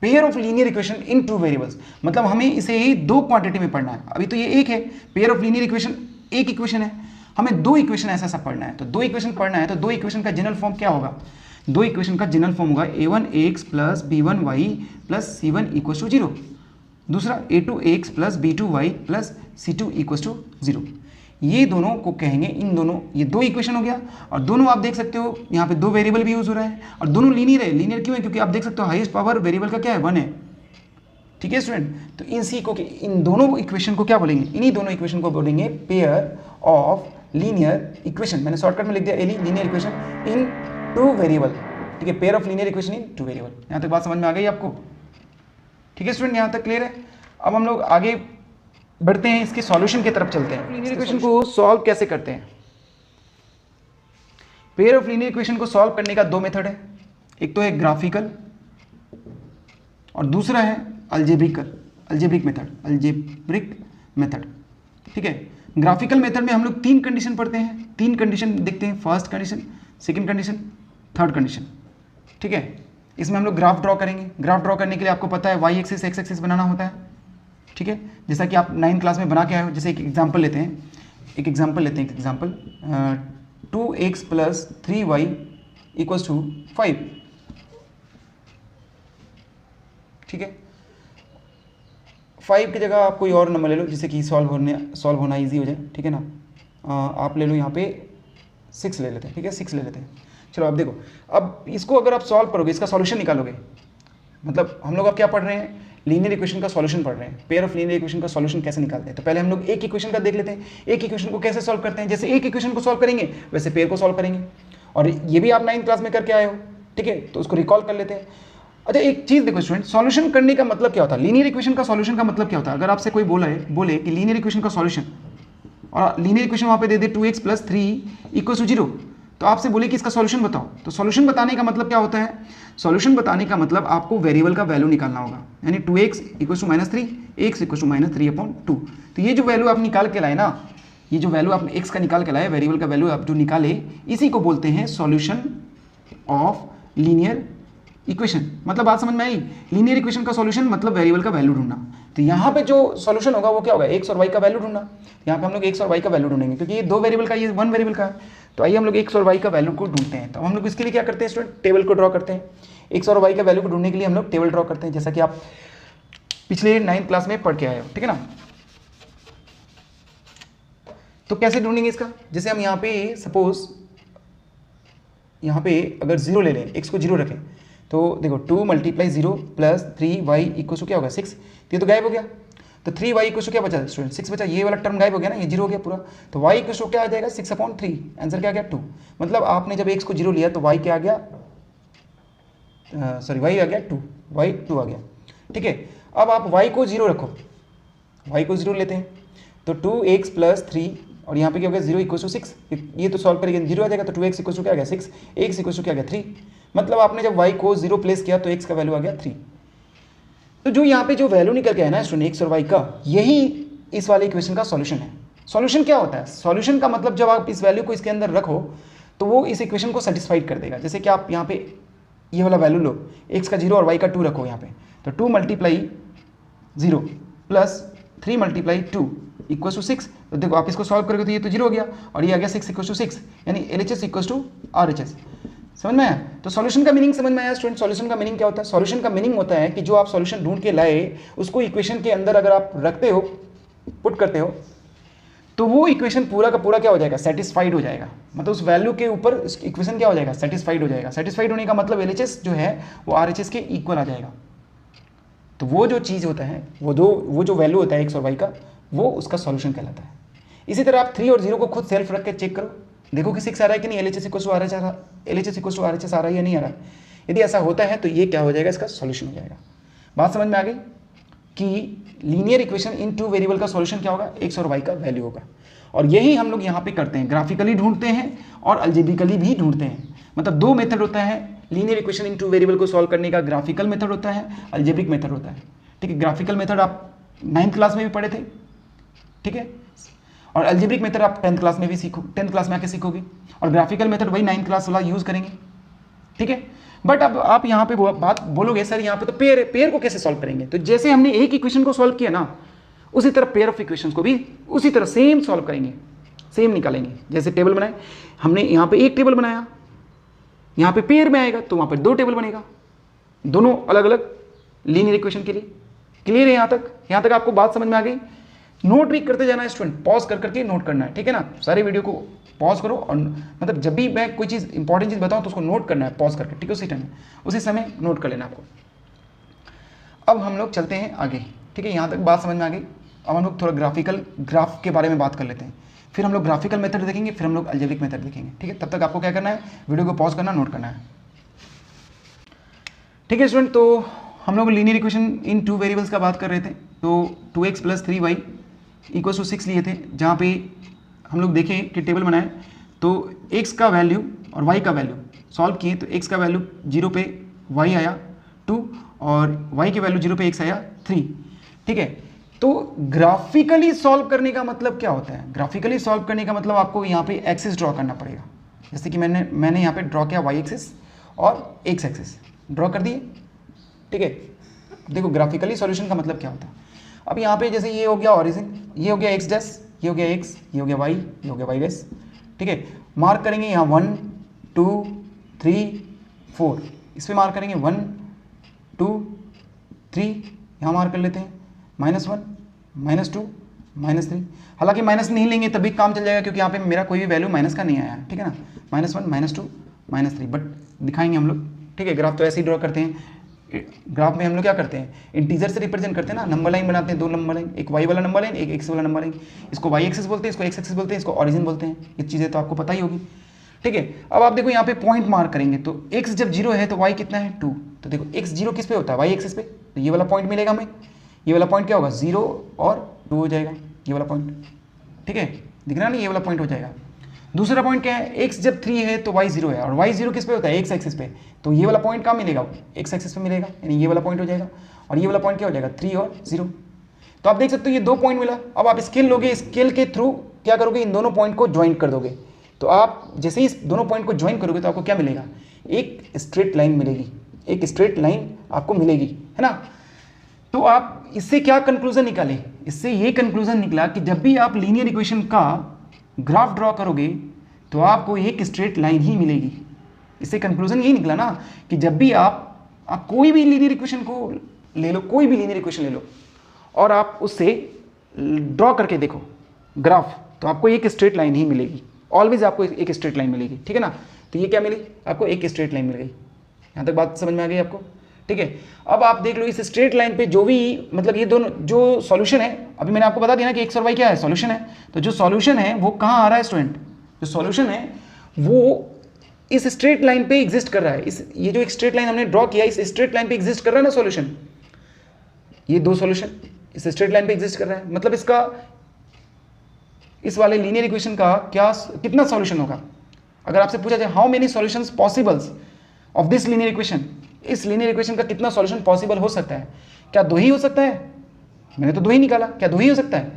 S1: pair of linear equation in 2 variables मतलब हमें इसे ही 2 क्वांटिटी में पढ़ना है। अभी तो ये एक है, पेयर ऑफ लीनियर इक्वेशन एक इक्वेशन है, हमें 2 इक्वेशन ऐसा पढ़ना है। तो 2 इक्वेशन पढ़ना है तो 2 इक्वेशन का जनरल फॉर्म क्या होगा, 2 इक्वेशन का जनरल फॉर्म होगा a1x + b1y + c1 = 0, दूसरा a2x + b2y + c2 = 0। ये दोनों को कहेंगे, इन दोनों, ये 2 इक्वेशन हो गया, और दोनों आप देख सकते हो यहाँ पे 2 वेरिएबल भी यूज हो रहा है, और दोनों लीनियर है। लीनियर क्यों है, क्योंकि आप देख सकते हो हाईएस्ट पावर वेरिएबल का क्या है, 1 है, ठीक है स्टूडेंट। तो इन दोनों इक्वेशन को क्या बोलेंगे, इन्हीं दोनों इक्वेशन को बोलेंगे पेयर ऑफ लीनियर इक्वेशन। मैंने शॉर्टकट में लिख दिया एली, लीनियर इक्वेशन इन 2 वेरिएबल, ठीक है, pair of linear equation in 2 variable. यहाँ तक बात समझ में आ गई आपको, ठीक है स्टूडेंट, यहाँ तक क्लियर है। अब हम लोग आगे बढ़ते हैं, इसके सॉल्यूशन की तरफ चलते हैं। लीनियर इक्वेशन को सॉल्व कैसे करते हैं, पेयर ऑफ लीनियर इक्वेशन को सॉल्व करने का 2 मेथड है, एक तो है ग्राफिकल और दूसरा है अल्जेब्रिक मेथड। ठीक है, ग्राफिकल मेथड में हम लोग 3 कंडीशन पढ़ते हैं, 3 कंडीशन देखते हैं, first condition, second condition, third condition. ठीक है, इसमें हम लोग ग्राफ ड्रॉ करेंगे। ग्राफ ड्रॉ करने के लिए आपको पता है वाई एक्सिस एक्स एक्सिस बनाना होता है। ठीक है, जैसा कि आप 9th क्लास में बना के आए हो। जैसे एक एग्जाम्पल लेते हैं 2x + 3y = 5। ठीक है, 5 की जगह आप कोई और नंबर ले लो जिससे कि सॉल्व होना ईजी हो जाए। ठीक है ना, आप ले लो यहाँ पे 6 ले लेते हैं। ठीक है, 6 ले लेते हैं। चलो अब देखो, अब इसको अगर आप सॉल्व करोगे, इसका सॉल्यूशन निकालोगे, मतलब हम लोग अब क्या पढ़ रहे हैं, लीनियर इक्वेशन का सॉल्यूशन पढ़ रहे हैं। पेयर ऑफ लीनियर इक्वेशन का सॉल्यूशन कैसे निकालते हैं, तो पहले हम लोग एक इक्वेशन का देख लेते हैं। एक इक्वेशन को कैसे सॉल्व करते हैं, जैसे एक इक्वेशन को सॉल्व करेंगे वैसे पेयर को सॉल्व करेंगे, और ये भी आप 9th क्लास में करके आए हो। ठीक है, तो उसको रिकॉल कर लेते हैं। अच्छा, एक चीज़ देखो स्टूडेंट, सॉल्यूशन करने का मतलब क्या होता है, लीनियर इक्वेशन का सॉल्यूशन का मतलब क्या होता है। अगर आपसे कोई बोले कि लीनियर इक्वेशन का सॉल्यूशन, और लीनियर इक्वेशन वहाँ पे दे दे 2x + 3 = 0, तो आपसे बोले कि इसका सॉल्यूशन बताओ, तो सॉल्यूशन बताने का मतलब क्या होता है, सॉल्यूशन बताने का मतलब आपको वेरिएबल का वैल्यू निकालना होगा। यानी 2x = -3, x = -3/2। तो ये जो वैल्यू आप निकाल के लाए ना, ये जो वैल्यू आपने x का निकाल के लाए, वेरिएबल का वैल्यू आप जो निकाले, इसी को बोलते हैं सॉल्यूशन ऑफ लीनियर इक्वेशन। मतलब बात समझ में आई, लीनियर इक्वेशन का सॉल्यूशन मतलब वेरिएबल का वैल्यू ढूंढना। तो यहाँ पे जो सॉल्यूशन होगा वो क्या होगा, x और y का वैल्यू ढूंढना। यहाँ पे हम लोग x और y का वैल्यू ढूंढेंगे, क्योंकि ये 2 वेरिएबल का, ये 1 वेरिएबल का है। तो आइए हम लोग x और y का वैल्यू को ढूंढते हैं। तो हम लोग इसके लिए क्या करते हैं स्टूडेंट, टेबल को ड्रॉ करते हैं। x और y का वैल्यू को ढूंढने के लिए हम लोग टेबल ड्रॉ करते हैं, जैसा कि आप पिछले 9th क्लास में पढ़ के आए हो। ठीक है ना, तो कैसे ढूंढेंगे इसका, जैसे हम यहाँ पे सपोज यहाँ पे अगर 0 ले लें, x को 0 रखें, तो देखो 2 × 0 + 3y = क्या होगा 6। ये तो गायब हो गया, तो 3y = क्या बचा स्टूडेंट, 6 बचा। ये वाला टर्म गायब हो गया ना, ये 0 हो गया पूरा। तो y = क्या आ जाएगा 6/3। आंसर क्या आ गया 2। मतलब आपने जब x को 0 लिया तो y क्या आ गया, सॉरी y आ गया 2, y 2 आ गया। ठीक है, अब आप y को 0 रखो, y को 0 लेते हैं, तो 2x + 3 और यहाँ पे क्या हो गया 0 = 6। ये तो सॉल्व करेंगे 0 आ जाएगा, तो 2x = क्या आ गया 6, x = क्या आ गया 3। मतलब आपने जब y को 0 प्लेस किया तो x का वैल्यू आ गया 3। तो जो यहाँ पे जो वैल्यू निकल के आया ना स्टूडेंट x और y का, यही इस वाले इक्वेशन का सॉल्यूशन है। सॉल्यूशन क्या होता है, सॉल्यूशन का मतलब जब आप इस वैल्यू को इसके अंदर रखो तो वो इस इक्वेशन को सेटिस्फाइड कर देगा। जैसे कि आप यहाँ पे ये वाला वैल्यू लो, x का 0 और y का 2 रखो यहाँ पे, तो 2 × 0 + 3 × 2 = 6। तो देखो आप इसको सॉल्व करोगे तो ये तो 0 हो गया, और ये आ गया 6 = 6, यानी LHS = RHS। समझ में आया, तो सॉल्यूशन का मीनिंग समझ में आया स्टूडेंट। सॉल्यूशन का मीनिंग क्या होता है, सॉल्यूशन का मीनिंग होता है कि जो आप सॉल्यूशन ढूंढ के लाए उसको इक्वेशन के अंदर अगर आप रखते हो, पुट करते हो, तो वो इक्वेशन पूरा का पूरा क्या हो जाएगा, सेटिस्फाइड हो जाएगा। मतलब उस वैल्यू के ऊपर इक्वेशन क्या हो जाएगा, सेटिस्फाइड हो जाएगा। सेटिस्फाइड होने का मतलब LHS जो है वो RHS के इक्वल आ जाएगा। तो वो जो चीज़ होता है, वो जो वैल्यू होता है x और y का, वो उसका सॉल्यूशन कहलाता है। इसी तरह आप 3 और 0 को खुद सेल्फ रख के चेक करो, देखो कि 6 आ रहा है कि नहीं, LHS = RHS आ रहा है या नहीं आ रहा है। यदि ऐसा होता है तो ये क्या हो जाएगा, इसका सॉल्यूशन हो जाएगा। बात समझ में आ गई कि लीनियर इक्वेशन इन 2 वेरिएबल का सॉल्यूशन क्या होगा, x और y का वैल्यू होगा। और यही हम लोग यहाँ पे करते हैं, ग्राफिकली ढूंढते हैं और अल्जेब्रिकली भी ढूंढते हैं। मतलब 2 मेथड होता है लीनियर इक्वेशन इन 2 वेरिएबल को सॉल्व करने का, ग्राफिकल मेथड होता है, अल्जेब्रिक मेथड होता है। ठीक है, ग्राफिकल मेथड आप 9th क्लास में भी पढ़े थे। ठीक है, और अल्जेब्रिक मेथड आप 10th क्लास में भी 10th क्लास में आके सीखोगे, और ग्राफिकल मेथड वही 9th क्लास वाला यूज़ करेंगे। ठीक है, बट अब आप यहाँ पे बात बोलोगे सर यहाँ पे तो पेयर को कैसे सॉल्व करेंगे, तो जैसे हमने एक इक्वेशन को सॉल्व किया ना, उसी तरह पेयर ऑफ इक्वेशंस को भी उसी तरह सेम सॉल्व करेंगे, सेम निकालेंगे। जैसे टेबल बनाए हमने, यहाँ पे एक टेबल बनाया, यहाँ पे पेयर में आएगा तो वहाँ पर 2 टेबल बनेगा, दोनों अलग अलग लीनियर इक्वेशन के लिए। क्लियर है यहाँ तक आपको बात समझ में आ गई। नोट भी करते जाना है स्टूडेंट, पॉज कर करके नोट करना है। ठीक है ना, सारे वीडियो को पॉज करो, और मतलब जब भी मैं कोई चीज़ इंपॉर्टेंट चीज़ बताऊँ तो उसको नोट करना है पॉज करके। ठीक है, उसी टाइम उसी समय नोट कर लेना आपको। अब हम लोग चलते हैं आगे। ठीक है, यहाँ तक बात समझ में आ गई। अब हम लोग थोड़ा ग्राफ के बारे में बात कर लेते हैं, फिर हम लोग ग्राफिकल मेथड देखेंगे, फिर हम लोग अलजेब्रिक मेथड देखेंगे। ठीक है, तब तक आपको क्या करना है, वीडियो को पॉज करना, नोट करना है। ठीक है स्टूडेंट, तो हम लोग लीनियर इक्वेशन इन 2 वेरिएबल्स का बात कर रहे थे। तो 2x + 3y = 6 लिए थे, जहाँ पे हम लोग देखें कि टेबल बनाए तो x का वैल्यू और y का वैल्यू सॉल्व किए, तो x का वैल्यू 0 पे y आया 2, और y की वैल्यू 0 पे x आया 3, ठीक है। तो ग्राफिकली सॉल्व करने का मतलब क्या होता है? ग्राफिकली सॉल्व करने का मतलब आपको यहाँ पे एक्सिस ड्रॉ करना पड़ेगा। जैसे कि मैंने यहाँ पे ड्रॉ किया y एक्सिस और x एक्सिस ड्रॉ कर दिए, ठीक है। देखो ग्राफिकली सॉल्यूशन का मतलब क्या होता है। अब यहाँ पे जैसे ये हो गया ऑरिजिन, ये हो गया x डैश, ये हो गया x, ये हो गया y, ये हो गया y डैश, ठीक है। मार्क करेंगे यहाँ 1 2 3 4, इस पर मार्क करेंगे 1 2 3, यहाँ मार्क कर लेते हैं -1 -2 -3। हालांकि माइनस नहीं लेंगे तभी काम चल जाएगा, क्योंकि यहाँ पे मेरा कोई भी वैल्यू माइनस का नहीं आया है, ठीक है ना। -1 -2 -3, बट दिखाएंगे हम लोग, ठीक है। ग्राफ तो ऐसे ही ड्रॉ करते हैं। ग्राफ में हम लोग क्या करते हैं, इंटीजर से रिप्रेजेंट करते हैं ना, नंबर लाइन बनाते हैं, 2 नंबर लाइन, एक y वाला नंबर लाइन, एक x वाला नंबर लाइन। इसको y एक्सिस बोलते हैं, इसको x एक्सिस बोलते हैं, इसको ऑरिजिन बोलते हैं। ये चीज़ें तो आपको पता ही होगी, ठीक है। अब आप देखो यहाँ पे पॉइंट मार्क करेंगे, तो x जब 0 है तो y कितना है 2। तो देखो x 0 किस पे होता है, y एक्सिस पे, तो ये वाला पॉइंट मिलेगा हमें। ये वाला पॉइंट क्या होगा, 0 और 2 हो जाएगा, ये वाला पॉइंट, ठीक है। दिख रहा है ना, ये वाला पॉइंट हो जाएगा। दूसरा पॉइंट क्या है, x जब 3 है तो y 0 है, और y 0 किस पे होता है, x एक्सिस पे, तो ये वाला पॉइंट कहाँ मिलेगा, x एक्सिस पे मिलेगा, यानी ये वाला पॉइंट हो जाएगा। और ये वाला पॉइंट क्या हो जाएगा, 3 और 0। तो आप देख सकते हो ये 2 पॉइंट मिला। अब आप स्केल लोगे, स्केल के थ्रू क्या करोगे, इन दोनों पॉइंट को ज्वाइन कर दोगे। तो आप जैसे ही इस दोनों पॉइंट को ज्वाइन करोगे तो आपको क्या मिलेगा, एक स्ट्रेट लाइन मिलेगी, एक स्ट्रेट लाइन आपको मिलेगी, है ना। तो आप इससे क्या कंक्लूजन निकाले, इससे ये कंक्लूजन निकला कि जब भी आप लीनियर इक्वेशन का ग्राफ ड्रॉ करोगे तो आपको एक स्ट्रेट लाइन ही मिलेगी। इससे कंक्लूजन यही निकला ना कि जब भी आप कोई भी लीनियर इक्वेशन को ले लो, कोई भी लीनियर इक्वेशन ले लो और आप उससे ड्रॉ करके देखो ग्राफ, तो आपको एक स्ट्रेट लाइन ही मिलेगी। ऑलवेज आपको एक स्ट्रेट लाइन मिलेगी, ठीक है ना। तो ये क्या मिली, आपको एक स्ट्रेट लाइन मिल गई। यहाँ तक बात समझ में आ गई आपको, ठीक है। अब आप देख लो इस स्ट्रेट लाइन पे जो भी, मतलब ये दोनों जो सॉल्यूशन है, अभी मैंने आपको बता दिया ना कि x और y क्या है, सॉल्यूशन है। तो जो सॉल्यूशन है वो कहाँ आ रहा है स्टूडेंट, जो सॉल्यूशन है वो इस स्ट्रेट लाइन पे एग्जिस्ट कर रहा है। ये जो एक स्ट्रेट लाइन हमने ड्रॉ किया, इस स्ट्रेट लाइन पे एग्जिस्ट कर रहा है ना सॉल्यूशन। ये 2 सॉल्यूशन इस स्ट्रेट लाइन पे एग्जिस्ट कर रहा है, मतलब इसका इस वाले लीनियर इक्वेशन का कितना सॉल्यूशन होगा। अगर आपसे पूछा जाए how many solutions possibles of this linear equation, इस लीनियर इक्वेशन का कितना सॉल्यूशन पॉसिबल हो सकता है, क्या 2 ही हो सकता है। मैंने तो 2 ही निकाला, क्या 2 ही हो सकता है,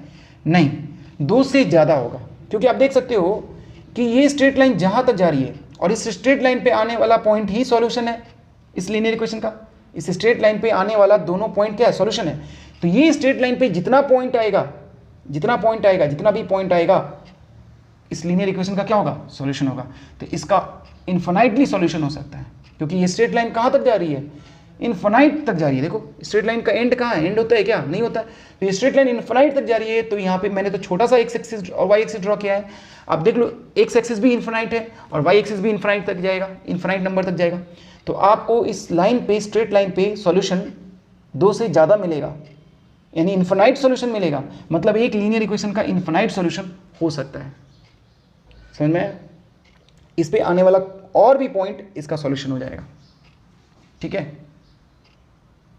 S1: नहीं 2 से ज़्यादा होगा। क्योंकि आप देख सकते हो कि ये स्ट्रेट लाइन जहाँ तक जा रही है और इस स्ट्रेट लाइन पे आने वाला पॉइंट ही सॉल्यूशन है इस लीनियर इक्वेशन का। इस स्ट्रेट लाइन पे आने वाला दोनों पॉइंट क्या है, सॉल्यूशन है। तो ये स्ट्रेट लाइन पे जितना पॉइंट आएगा, जितना भी पॉइंट आएगा इस लीनियर इक्वेशन का क्या होगा, सॉल्यूशन होगा। तो इसका इन्फिनाइटली सॉल्यूशन हो सकता है, क्योंकि ये स्ट्रेट लाइन कहाँ तक जा रही है, इन्फिनाइट तक जा रही है। देखो स्ट्रेट लाइन का एंड कहाँ है, एंड होता है क्या, नहीं होता। तो ये स्ट्रेट लाइन इन्फिनाइट तक जा रही है। तो यहाँ पे मैंने तो छोटा सा x एक्सिस और y एक्सिस ड्रॉ किया है। आप देख लो x एक्सिस भी इन्फिनाइट है और y एक्सिस भी इन्फिनाइट तक जाएगा, इन्फिनाइट नंबर तक जाएगा। तो आपको इस लाइन पे, स्ट्रेट लाइन पे सॉल्यूशन 2 से ज़्यादा मिलेगा, यानी इन्फिनाइट सॉल्यूशन मिलेगा। मतलब एक लीनियर इक्वेशन का इन्फिनाइट सॉल्यूशन हो सकता है, समझ में। इस पे आने वाला और भी पॉइंट इसका सॉल्यूशन हो जाएगा, ठीक है।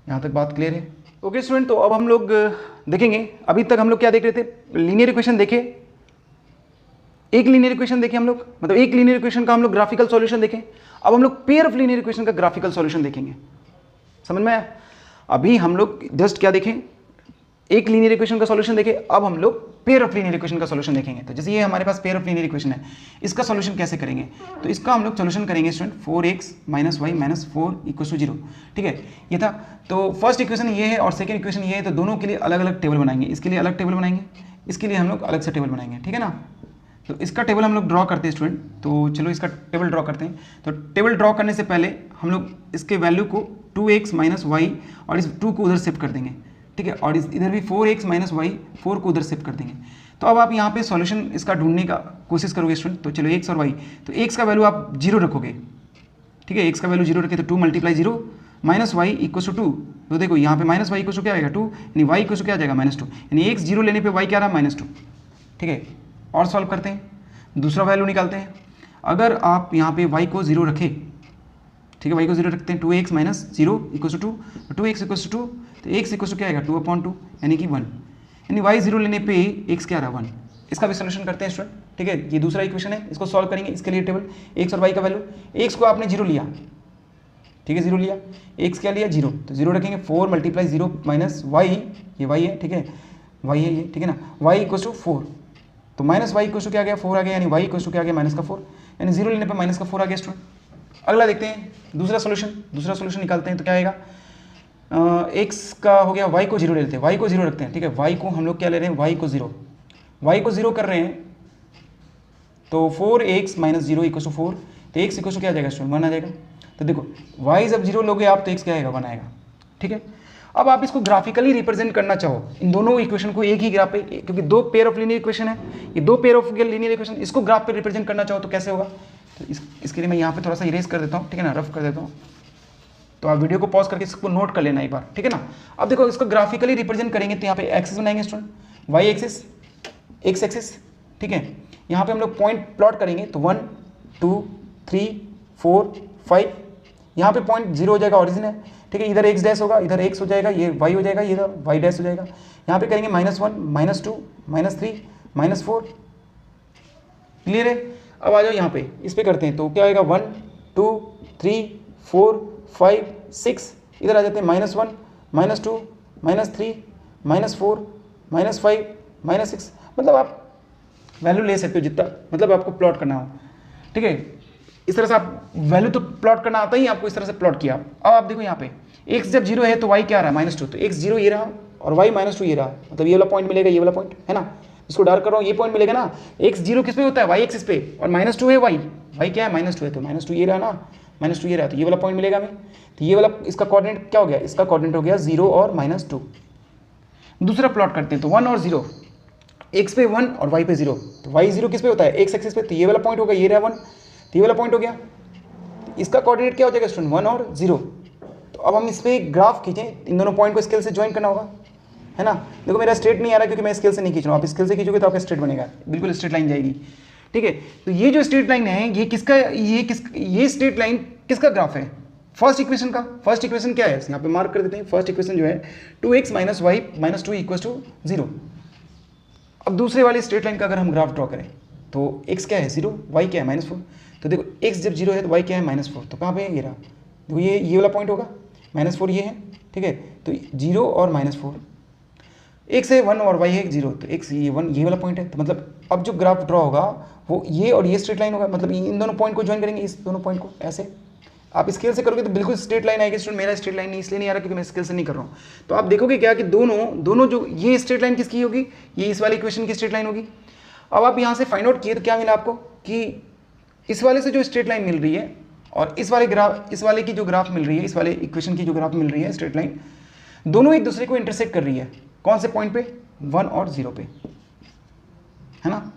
S1: यहाँ तक बात क्लियर है। ओके स्टूडेंट, तो अब हम लोग देखेंगे, अभी तक हम लोग क्या देख रहे थे, लीनियर इक्वेशन देखे, एक लीनियर इक्वेशन देखे हम लोग, मतलब एक लीनियर इक्वेशन का हम लोग ग्राफिकल सॉल्यूशन देखें। अब हम लोग पेयर ऑफ लीनियर इक्वेशन का ग्राफिकल सॉल्यूशन देखेंगे, समझ में आया। अभी हम लोग जस्ट क्या देखें, एक लीनियर इक्वेशन का सॉल्यूशन देखें, अब हम लोग पेयर ऑफ लीनियर इक्वेशन का सॉल्यूशन देखेंगे। तो जैसे ये हमारे पास पेयर ऑफ लीनियर इक्वेशन है, इसका सॉल्यूशन कैसे करेंगे, तो इसका हम लोग सॉल्यूशन करेंगे स्टूडेंट 4x - y - 4 = 0, ठीक है। ये था, तो फर्स्ट इक्वेशन ये है और सेकंड इक्वेशन ये है। तो दोनों के लिए अलग अलग टेबल बनाएंगे, इसके लिए अलग टेबल बनाएंगे, इसके लिए हम लोग अलग से टेबल बनाएंगे, ठीक है ना। तो इसका टेबल हम लोग ड्रॉ करते हैं स्टूडेंट। तो चलो इसका टेबल ड्रॉ करते हैं। तो टेबल ड्रॉ करने से पहले हम लोग इसके वैल्यू को 2x - y और इस 2 को उधर शिफ्ट कर देंगे, ठीक है। और इधर भी 4x - y 4 को उधर शिफ्ट कर देंगे। तो अब आप यहाँ पे सॉल्यूशन इसका ढूंढने का कोशिश करोगे स्टूडेंट। तो चलो x और y, तो x का वैल्यू आप 0 रखोगे, ठीक है। x का वैल्यू 0 रखे तो 2 × 0 - y = 2। तो देखो यहाँ पे -y = क्या आएगा 2, यानी y = क्या आ जाएगा -2, यानी x 0 लेने पे y क्या आ रहा है -2, ठीक है। और सॉल्व करते हैं, दूसरा वैल्यू निकालते हैं। अगर आप यहाँ पे y को 0 रखें, ठीक है, y को 0 रखते हैं, 2x - 0 = 2, 2x = 2, तो x = क्या आएगा 2/2, यानी कि 1, यानी y 0 लेने पे x क्या आ रहा है 1। इसका भी सोल्यूशन करते हैं स्टूडेंट, ठीक है। ये दूसरा इक्वेशन है, इसको सॉल्व करेंगे। इसके लिए टेबल x और y का वैल्यू, x को आपने 0 लिया, ठीक है, 0 लिया, x क्या लिया 0, तो 0 रखेंगे, 4 मल्टीप्लाई 0 माइनस y, ये y है, ठीक है, y है ये, ठीक है ना, y इक्वल टू 4, तो माइनस y इक्वल टू क्या आ गया 4 आ गया, यानी y इक्वल टू क्या आ गया माइनस का 4, यानी 0 लेने पर माइनस का 4 आ गया स्टूडेंट। अगला देखते हैं दूसरा सोल्यूशन निकालते हैं, तो क्या आएगा, x का हो गया, y को 0 ले लेते हैं, y को 0 रखते हैं, ठीक है, y को हम लोग क्या ले रहे हैं, y को 0 कर रहे हैं, तो 4x माइनस 0 इक्वल टू 4, तो x इक्वल टू क्या आ जाएगा स्टूडेंट 1 आ जाएगा। तो देखो y जब 0 लोगे आप तो x क्या आएगा 1 आएगा, ठीक है। अब आप इसको ग्राफिकली रिप्रेजेंट करना चाहो इन दोनों इक्वेशन को एक ही ग्राफ पे, क्योंकि दो पेयर ऑफ लीनियर इक्वेशन है, ये दो पेयर ऑफ लीनियर इक्वेशन, इसको ग्राफ पे रिप्रेजेंट करना चाहो तो कैसे होगा, तो इसके लिए मैं यहाँ पे थोड़ा सा इरेज कर देता हूँ, ठीक है ना, रफ कर देता हूँ, तो आप वीडियो को पॉज करके इसको नोट कर लेना एक बार, ठीक है ना। अब देखो इसको ग्राफिकली रिप्रेजेंट करेंगे तो यहाँ पे एक्सिस बनाएंगे student, Y axis, X axis, ठीक है, यहाँ पे हम लोग पॉइंट प्लॉट करेंगे, तो 1 2 3 4 5, यहाँ पे पॉइंट 0 हो जाएगा, ऑरिजिन है, ठीक है, इधर एक्स डैश होगा, इधर एक्स हो जाएगा, ये वाई हो जाएगा, ये इधर वाई डैश हो जाएगा, यहाँ पे करेंगे -1 -2 -3 -4, क्लियर है। अब आ जाओ यहाँ पे, इस पे करते हैं, तो क्या आएगा 1 2 3 4 5 6, इधर आ जाते हैं -1 -2 -3 -4 -5 -6, मतलब आप वैल्यू ले सकते हो जितना मतलब आपको प्लॉट करना हो, ठीक है, इस तरह से आप वैल्यू तो प्लॉट करना आता ही आपको, इस तरह से प्लॉट किया। अब आप देखो यहाँ पे x जब 0 है तो y क्या आ रहा है -2, तो x 0 ये रहा और y -2 ये रहा, मतलब ये वाला पॉइंट मिलेगा, ये वाला पॉइंट है ना, इसको डार्क कर रहा हूँ, ये पॉइंट मिलेगा ना, x 0 किस पे होता है, y एक्सिस पे, और -2 है y क्या है -2 है, तो -2 ये रहा ना, -2 ये रहा, तो ये वाला पॉइंट मिलेगा हमें, तो ये वाला इसका कोऑर्डिनेट क्या हो गया, इसका कोऑर्डिनेट हो गया 0 और -2। दूसरा प्लॉट करते हैं, तो 1 और 0, x पे 1 और y पे 0, तो y 0 किस पे होता है, x एक्सिस पे, तो ये वाला पॉइंट होगा, ये रहा 1, तो ये वाला पॉइंट हो गया, इसका कोऑर्डिनेट क्या हो जाएगा स्टूडेंट 1 और 0। तो अब हम इस पर एक ग्राफ खींचें, इन दोनों पॉइंट को स्केल से ज्वाइन करना होगा, है ना। देखो मेरा स्ट्रेट नहीं आ रहा क्योंकि मैं स्केल से नहीं खींच रहा हूँ, आप स्केल से खींचोगे तो आपका स्ट्रेट बनेगा, बिल्कुल स्ट्रेट लाइन जाएगी, ठीक है। तो ये जो स्ट्रेट लाइन है ये किसका, ये स्ट्रेट लाइन किसका ग्राफ है, फर्स्ट इक्वेशन का। फर्स्ट इक्वेशन क्या है, यहाँ पे मार्क कर देते हैं, फर्स्ट इक्वेशन जो है 2x minus Y minus 2 equal to 0। अब दूसरे वाली स्ट्रेट लाइन का अगर हम ग्राफ ड्रॉ करें तो x क्या है 0, y क्या है -4, तो देखो x जब 0 है तो y क्या है -4, तो कहाँ पे है, ये रहा, देखो ये वाला पॉइंट होगा, -4 ये है, ठीक है, तो 0 और -4, x है 1 और y है 0, तो x ये 1 ये वाला पॉइंट है, तो मतलब अब जो ग्राफ ड्रॉ होगा वो ये और ये स्ट्रेट लाइन होगा, मतलब इन दोनों पॉइंट को ज्वाइन करेंगे, इस दोनों पॉइंट को ऐसे आप स्केल से करोगे तो बिल्कुल स्ट्रेट लाइन आएगी स्टूडेंट। मेरा स्ट्रेट लाइन नहीं इसलिए नहीं आ रहा क्योंकि मैं स्केल से नहीं कर रहा हूँ। तो आप देखोगे क्या कि दोनों जो ये स्ट्रेट लाइन किसकी होगी, ये इस वाली इक्वेशन की स्ट्रेट लाइन होगी। अब आप यहाँ से फाइंड आउट किए तो क्या मिला आपको कि इस वाले से जो स्ट्रेट लाइन मिल रही है और इस वाले की जो ग्राफ मिल रही है, इस वाले इक्वेशन की जो ग्राफ मिल रही है स्ट्रेट लाइन, दोनों एक दूसरे को इंटरसेक्ट कर रही है। कौन से पॉइंट पे, 1 और 0 पे, है ना।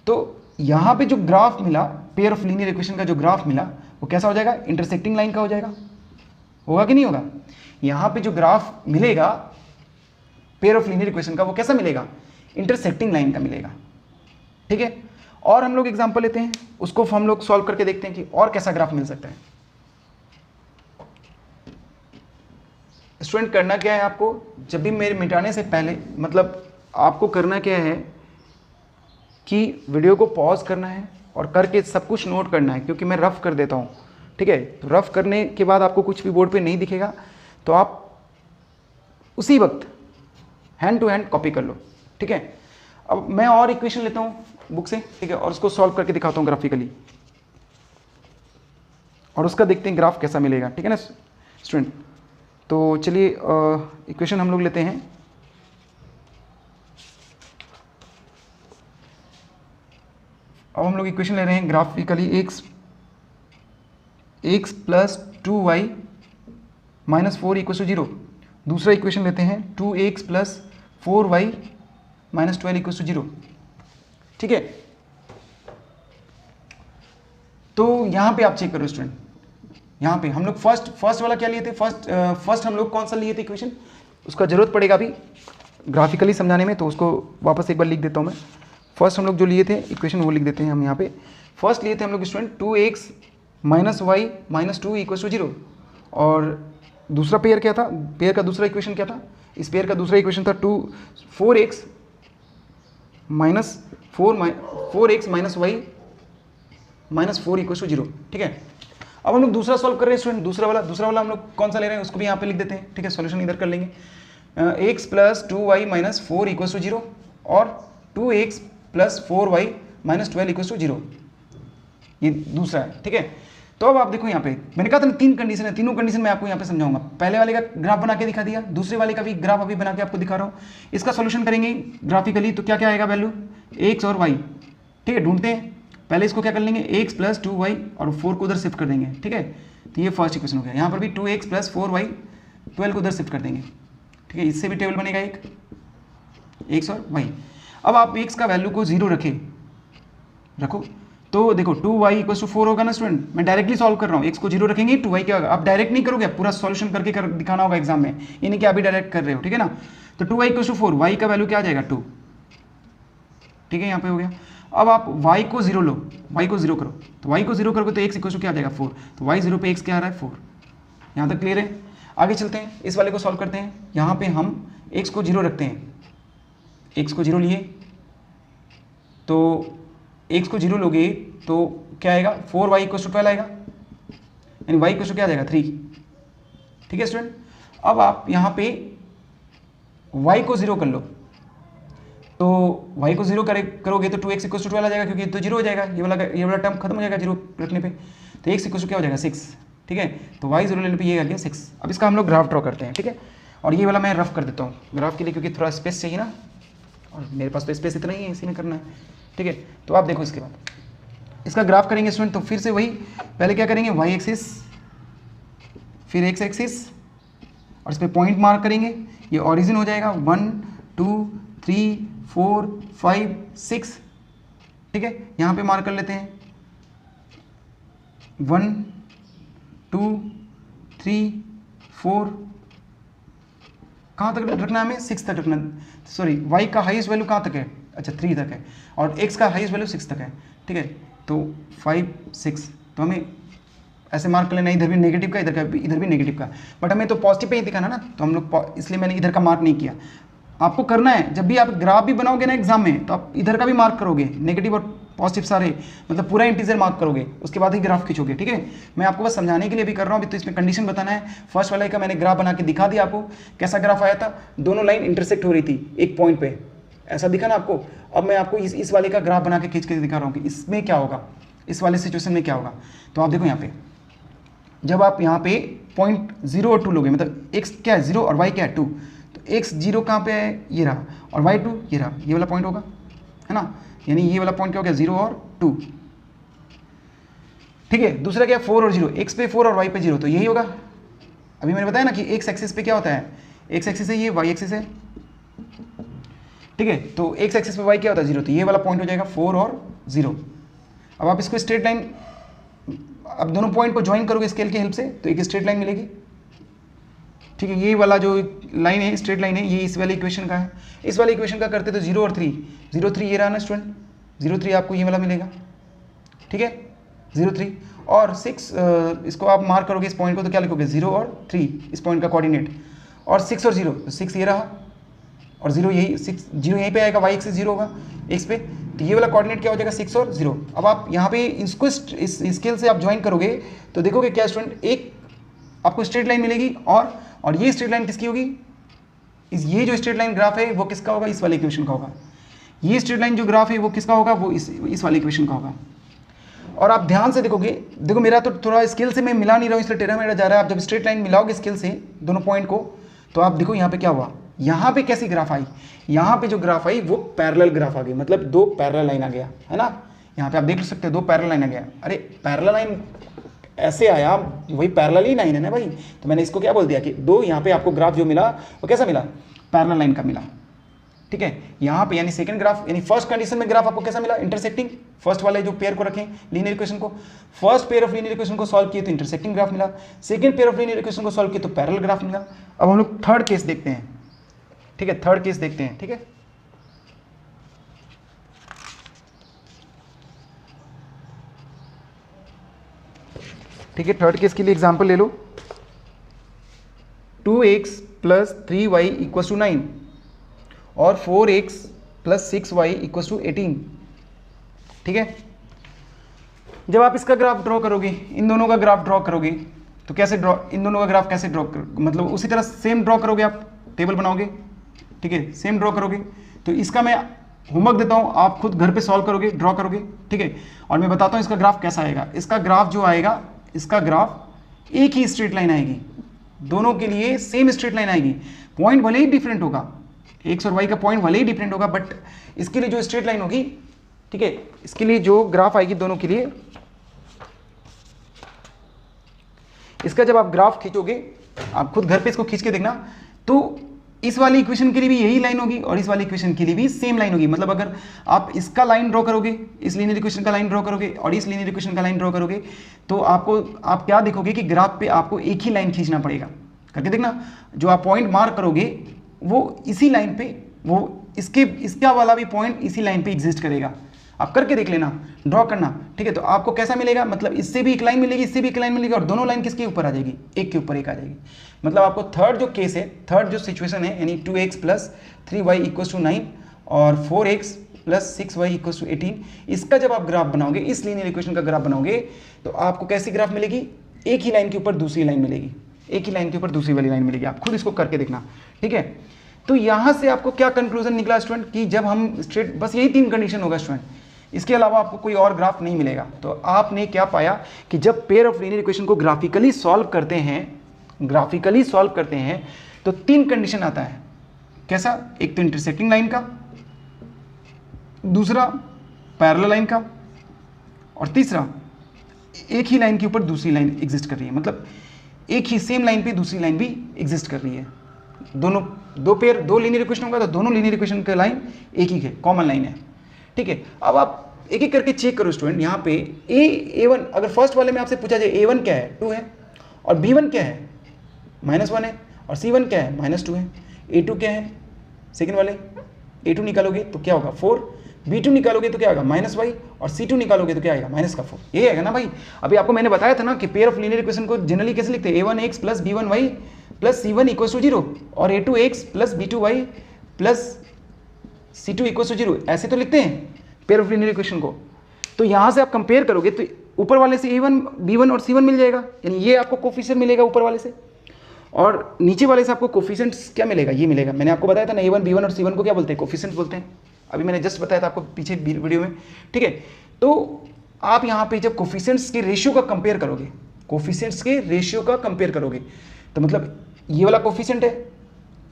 S1: तो यहाँ पे जो ग्राफ मिला, पेयर ऑफ लीनियर इक्वेशन का जो ग्राफ मिला वो कैसा हो जाएगा, इंटरसेक्टिंग लाइन का हो जाएगा, होगा कि नहीं होगा। यहाँ पे जो ग्राफ मिलेगा पेयर ऑफ लीनियर इक्वेशन का वो कैसा मिलेगा, इंटरसेक्टिंग लाइन का मिलेगा, ठीक है। और हम लोग एग्जांपल लेते हैं, उसको हम लोग सॉल्व करके देखते हैं कि और कैसा ग्राफ मिल सकता है। स्टूडेंट करना क्या है आपको, जब भी मेरे मिटाने से पहले मतलब आपको करना क्या है कि वीडियो को पॉज करना है और करके सब कुछ नोट करना है, क्योंकि मैं रफ कर देता हूँ, ठीक है। तो रफ करने के बाद आपको कुछ भी बोर्ड पे नहीं दिखेगा तो आप उसी वक्त हैंड टू हैंड कॉपी कर लो, ठीक है। अब मैं और इक्वेशन लेता हूँ बुक से, ठीक है, और उसको सॉल्व करके दिखाता हूँ ग्राफिकली, और उसका देखते हैं ग्राफ कैसा मिलेगा, ठीक है ना स्टूडेंट। तो चलिए इक्वेशन हम लोग लेते हैं। अब हम लोग इक्वेशन ले रहे हैं graphically x plus 2y minus 4 equal to 0। दूसरा इक्वेशन लेते हैं 2x plus 4y minus 12 equal to 0, ठीक है। तो यहाँ पे आप चेक करो स्टूडेंट, यहाँ पे हम लोग फर्स्ट वाला क्या लिए थे, फर्स्ट हम लोग कौन सा लिए थे इक्वेशन, उसका जरूरत पड़ेगा अभी ग्राफिकली समझाने में, तो उसको वापस एक बार लिख देता हूँ मैं। फर्स्ट हम लोग जो लिए थे इक्वेशन वो लिख देते हैं हम यहाँ पे। फर्स्ट लिए थे हम लोग student 2x minus Y minus 2 equal to 0, और दूसरा पेयर क्या था, पेयर का दूसरा इक्वेशन क्या था, इस पेयर का दूसरा इक्वेशन था 4x minus 4x minus Y minus 4 equal to 0, ठीक है। अब हम लोग दूसरा सॉल्व कर रहे हैं स्टूडेंट, दूसरा वाला हम लोग कौन सा ले रहे हैं उसको भी यहाँ पे लिख देते हैं, ठीक है। सॉल्यूशन इधर कर लेंगे, x plus 2y minus 4 equals to 0 और 2x plus 4y minus 12 equals to 0, ये दूसरा है, ठीक है। तो अब आप देखो यहाँ पे मैंने कहा था 3 कंडीशन है, तीनों कंडीशन मैं आपको यहाँ पे समझाऊंगा। पहले वाले का ग्राफ बना के दिखा दिया, दूसरे वाले का भी ग्राफ अभी बना के आपको दिखा रहा हूँ। इसका सॉल्यूशन करेंगे ग्राफिकली तो क्या क्या आएगा वैल्यू, x और y, ठीक है। ढूंढते हैं, पहले इसको क्या कर लेंगे x प्लस 2y और 4 को उधर शिफ्ट कर देंगे, ठीक है। तो ये फर्स्ट इक्वेशन हो गया। यहाँ पर भी 2x प्लस 4y 12 को उधर शिफ्ट कर देंगे, ठीक है। इससे भी टेबल बनेगा एक x और y। अब आप x का वैल्यू को 0 रखो तो देखो 2y इक्वल टू 4 होगा ना स्टूडेंट। मैं डायरेक्टली सॉल्व कर रहा हूँ, x को 0 रखेंगे 2y क्या होगा। आप डायरेक्ट नहीं करोगे, पूरा सॉल्यूशन करके दिखाना होगा एग्जाम में, ये नहीं कि अभी डायरेक्ट कर रहे हो, ठीक है ना। तो 2y इक्वल टू 4, y का वैल्यू क्या आ जाएगा 2, ठीक है। यहाँ पे हो गया। अब आप y को 0 लो, y को 0 करो, तो y को 0 करोगे तो x इक्वल टू क्या आ जाएगा 4, तो y 0 पे x क्या आ रहा है 4। यहाँ तक क्लियर है। आगे चलते हैं, इस वाले को सॉल्व करते हैं। यहाँ पे हम x को 0 रखते हैं, x को 0 लिए तो x को 0 लोगे तो क्या आएगा 4y इक्वल टू 12 आएगा, यानी y इक्वल टू क्या आ जाएगा 3, ठीक है स्टूडेंट। अब आप यहाँ पे y को 0 कर लो, तो y को 0 करोगे तो 2x इक्वल टू 12 आ जाएगा, क्योंकि तो 0 हो जाएगा, ये वाला टर्म खत्म हो जाएगा 0 रखने पे। तो x इक्वल टू क्या हो जाएगा 6, ठीक है। तो y 0 लेने पे ये आ गया 6। अब इसका हम लोग ग्राफ ड्रॉ करते हैं, ठीक है। और ये वाला मैं रफ कर देता हूँ ग्राफ के लिए, क्योंकि थोड़ा स्पेस चाहिए ना, और मेरे पास तो स्पेस इतना ही है, इसी में करना है, ठीक है। तो आप देखो इसके बाद इसका ग्राफ करेंगे स्टूडेंट, तो फिर से वही पहले क्या करेंगे y एक्सिस, फिर x एक्सिस, और इस पर पॉइंट मार्क करेंगे। ये ओरिजिन हो जाएगा 1 2 3 4 5 6, ठीक है। यहाँ पे मार्क कर लेते हैं 1 2 3 4, कहाँ तक रखना है हमें 6 तक रखना, सॉरी y का हाईएस्ट वैल्यू कहाँ तक है, अच्छा 3 तक है, और x का हाईएस्ट वैल्यू 6 तक है, ठीक है। तो 5 6, तो हमें ऐसे मार्क कर लेना, इधर भी नेगेटिव का, इधर भी नेगेटिव का, बट हमें तो पॉजिटिव पे ही दिखाना ना, तो हम लोग इसलिए मैंने इधर का मार्क नहीं किया। आपको करना है, जब भी आप ग्राफ भी बनाओगे ना एग्जाम में, तो आप इधर का भी मार्क करोगे, नेगेटिव और पॉजिटिव सारे, मतलब पूरा इंटीजर मार्क करोगे, उसके बाद ही ग्राफ खींचोगे, ठीक है। मैं आपको बस समझाने के लिए भी कर रहा हूँ अभी, तो इसमें कंडीशन बताना है। फर्स्ट वाले का मैंने ग्राफ बना के दिखा दिया आपको, कैसा ग्राफ आया था, दोनों लाइन इंटरसेक्ट हो रही थी एक पॉइंट पे, ऐसा दिखा ना आपको। अब मैं आपको इस वाले का ग्राफ बना के खींच के दिखा रहा हूँ कि इसमें क्या होगा, इस वाले सिचुएशन में क्या होगा। तो आप देखो यहाँ पे, जब आप यहाँ पे पॉइंट 0 और 2 लोगे, मतलब x क्या है 0 और y क्या है 2, तो x 0 कहाँ पे है, ये रहा, और y 2 ये रहा, ये वाला पॉइंट होगा, है ना। यानी ये वाला पॉइंट क्या हो गया 0 और 2, ठीक है। दूसरा क्या है 4 और 0, x पे 4 और y पे 0, तो यही होगा। अभी मैंने बताया ना कि x एक्सिस पे क्या होता है, x एक्सिस है ये, y एक्सिस है, ठीक है। तो x एक्सिस पे y क्या होता है 0, तो ये वाला पॉइंट हो जाएगा 4 और 0। अब आप इसको स्ट्रेट लाइन, अब दोनों पॉइंट को ज्वाइन करोगे स्केल की हेल्प से, तो एक स्ट्रेट लाइन मिलेगी, ठीक है। ये वाला जो लाइन है स्ट्रेट लाइन है, ये इस वाले इक्वेशन का है। इस वाले इक्वेशन का करते तो 0 और 3, 0 3 ये रहा ना स्टूडेंट, 0 3 आपको ये वाला मिलेगा, ठीक है 0 3, और 6 इसको आप मार्क करोगे इस पॉइंट को, तो क्या लिखोगे 0 और 3 इस पॉइंट का कोऑर्डिनेट, और 6 और 0, तो 6 ये रहा, और 0 यही 6 0 यहीं पे आएगा, y एक्सिस 0 होगा x पे, तो ये वाला कोऑर्डिनेट क्या हो जाएगा 6 और 0। अब आप यहाँ पे इसको इस स्केल से आप ज्वाइन करोगे तो देखोगे क्या स्टूडेंट, एक आपको स्ट्रेट लाइन मिलेगी, और ये स्ट्रेट लाइन किसकी होगी, ये जो स्ट्रेट लाइन ग्राफ है वो किसका होगा, इस वाले इक्वेशन का होगा। ये स्ट्रेट लाइन जो ग्राफ है वो किसका होगा, वो इस वाले इक्वेशन का होगा। और आप ध्यान से देखोगे, देखो मेरा तो थोड़ा स्केल से मैं मिला नहीं रहा हूँ, इसलिए टेढ़ा मेढ़ा जा रहा है। आप जब स्ट्रेट लाइन मिलाओगे स्केल से दोनों पॉइंट को, तो आप देखो यहाँ पे क्या हुआ, यहाँ पे कैसी ग्राफ आई, यहाँ पे जो ग्राफ आई वो पैरेलल ग्राफ आ गई, मतलब 2 पैरेलल लाइन आ गया, है ना। यहाँ पे आप देख सकते हो 2 पैरेलल लाइन आ गया। अरे पैरेलल लाइन ऐसे आया, वही पैरेलल ही लाइन है ना भाई, तो मैंने इसको क्या बोल दिया कि 2, यहाँ पे आपको ग्राफ जो मिला वो कैसा मिला, पैरेलल लाइन का मिला, ठीक है। यहाँ पे यानी सेकंड ग्राफ, यानी फर्स्ट कंडीशन में ग्राफ आपको कैसा मिला, इंटरसेक्टिंग। फर्स्ट वाले जो पेयर को रखें लीनियर इक्वेशन को, first pair of linear equation को सॉल्व किए तो इंटरसेक्टिंग ग्राफ मिला, second pair of linear equation को सॉल्व किए तो पैरेलल ग्राफ मिला। अब हम लोग थर्ड केस देखते हैं, ठीक है, थर्ड केस देखते हैं, ठीक है। ठीक है, थर्ड केस के लिए एग्जांपल ले लो, 2x plus 3y equal to 9 और 4x plus 6y equal to 18, ठीक है। जब आप इसका ग्राफ ड्रॉ करोगे, इन दोनों का ग्राफ ड्रॉ करोगे तो कैसे ड्रॉ, इन दोनों का ग्राफ कैसे ड्रॉ मतलब उसी तरह सेम ड्रॉ करोगे, आप टेबल बनाओगे, ठीक है, सेम ड्रॉ करोगे। तो इसका मैं होमवर्क देता हूँ, आप खुद घर पे सॉल्व करोगे, ड्रॉ करोगे, ठीक है। और मैं बताता हूँ इसका ग्राफ कैसा आएगा। इसका ग्राफ जो आएगा, इसका ग्राफ एक ही स्ट्रेट लाइन आएगी, दोनों के लिए सेम स्ट्रेट लाइन आएगी। पॉइंट भले ही डिफरेंट होगा, एक्स और वाई का पॉइंट भले ही डिफरेंट होगा, बट इसके लिए जो स्ट्रेट लाइन होगी, ठीक है, इसके लिए जो ग्राफ आएगी दोनों के लिए, इसका जब आप ग्राफ खींचोगे, आप खुद घर पे इसको खींच के देखना, तो इस वाली इक्वेशन के लिए भी यही लाइन होगी और इस वाली इक्वेशन के लिए भी सेम लाइन होगी। मतलब अगर आप इसका लाइन ड्रॉ करोगे, इस लीनियर इक्वेशन का लाइन ड्रॉ करोगे और इस लीनियर इक्वेशन का लाइन ड्रॉ करोगे, तो आप क्या देखोगे कि ग्राफ पे आपको एक ही लाइन खींचना पड़ेगा। करके देखना, जो आप पॉइंट मार्क करोगे वो इसी लाइन पे, वो इसका वाला भी पॉइंट इसी लाइन पे एग्जिस्ट करेगा। आप करके देख लेना, ड्रॉ करना, ठीक है। तो आपको कैसा मिलेगा, मतलब इससे भी एक लाइन मिलेगी, इससे भी एक लाइन मिलेगी और दोनों लाइन किसके ऊपर आ जाएगी, एक के ऊपर एक आ जाएगी। मतलब आपको थर्ड जो केस है, थर्ड जो सिचुएशन है, यानी 2x + 3y = 9 और 4x + 6y = 18, इसका जब आप ग्राफ बनाओगे, इस लीनियर इक्वेशन का ग्राफ बनाओगे, तो आपको कैसी ग्राफ मिलेगी, एक ही लाइन के ऊपर दूसरी लाइन मिलेगी, एक ही लाइन के ऊपर दूसरी वाली लाइन मिलेगी। आप खुद इसको करके देखना, ठीक है। तो यहाँ से आपको क्या कंक्लूजन निकला स्टूडेंट, कि जब हम स्ट्रेट, बस यही 3 कंडीशन होगा स्टूडेंट, इसके अलावा आपको कोई और ग्राफ नहीं मिलेगा। तो आपने क्या पाया कि जब पेयर ऑफ लीनियर इक्वेशन को ग्राफिकली सॉल्व करते हैं, तो 3 कंडीशन आता है। कैसा, एक तो इंटरसेक्टिंग लाइन का, दूसरा पैरेलल लाइन का, और तीसरा एक ही लाइन के ऊपर दूसरी लाइन एग्जिस्ट कर रही है। मतलब एक ही सेम लाइन पे दूसरी लाइन भी एग्जिस्ट कर रही है। दो लीनियर इक्वेशन होगा तो दोनों लीनियर इक्वेशन का लाइन एक ही है, कॉमन लाइन है, ठीक है। अब आप एक एक करके चेक करो स्टूडेंट। यहाँ पे a1, अगर फर्स्ट वाले में आपसे पूछा जाए a1 क्या है, 2 है, और b1 क्या है, -1 है, और c1 क्या है, -2 है, a2 क्या है, सेकंड वाले a2 निकालोगे तो क्या होगा 4, b2 निकालोगे तो क्या आएगा -y, और c2 निकालोगे तो क्या आएगा -4। ये आएगा ना भाई। अभी आपको मैंने बताया था ना कि पेयर ऑफ लीनियर इक्वेशन को जनरली कैसे लिखते हैं, a1x + b1y + c1 = 0 और a2x + b2y + c2 = 0, ऐसे तो लिखते हैं पेयर ऑफ लीनियर इक्वेशन को। तो यहाँ से आप कंपेयर करोगे तो ऊपर वाले से a1, b1 और c1 मिल जाएगा, यानी ये आपको कोफिशिएंट मिलेगा ऊपर वाले से, और नीचे वाले से आपको कोफिशिएंट्स क्या मिलेगा, ये मिलेगा। मैंने आपको बताया था ना, a1, b1 और c1 को क्या बोलते हैं, कोफिशिएंट्स बोलते हैं। अभी मैंने जस्ट बताया था आपको पीछे वीडियो में, ठीक है। तो आप यहाँ पे जब कोफिशिएंट्स के रेशियो का कंपेयर करोगे, तो मतलब ये वाला कोफिशिएंट है,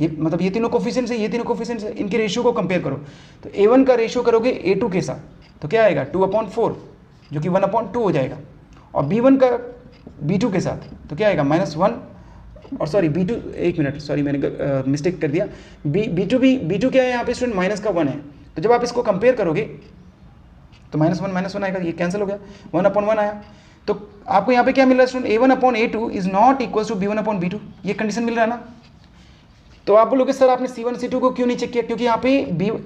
S1: ये मतलब ये तीनों कोफिशिएंट्स है, ये तीनों कोफिशिएंट्स है, इनके रेशियो को कंपेयर करो। तो a1 का रेशियो करोगे a2 के साथ तो क्या आएगा 2/4, जो कि 1/2 हो जाएगा, और b1 का b2 के साथ तो क्या आएगा -1, और सॉरी b2, एक मिनट, सॉरी मैंने मिस्टेक कर दिया, b2 क्या है यहाँ पे स्टूडेंट, -1 है। तो जब आप इसको कंपेयर करोगे तो -1 आएगा, ये कैंसिल हो गया, 1/1 आया। तो आपको यहाँ पे क्या मिल रहा है स्टूडेंट, a1/a2 = b1/b2, ये कंडीशन मिल रहा है ना। तो आप बोलोगे सर आपने c1 c2 को क्यों नहीं चेक किया, क्योंकि यहाँ पे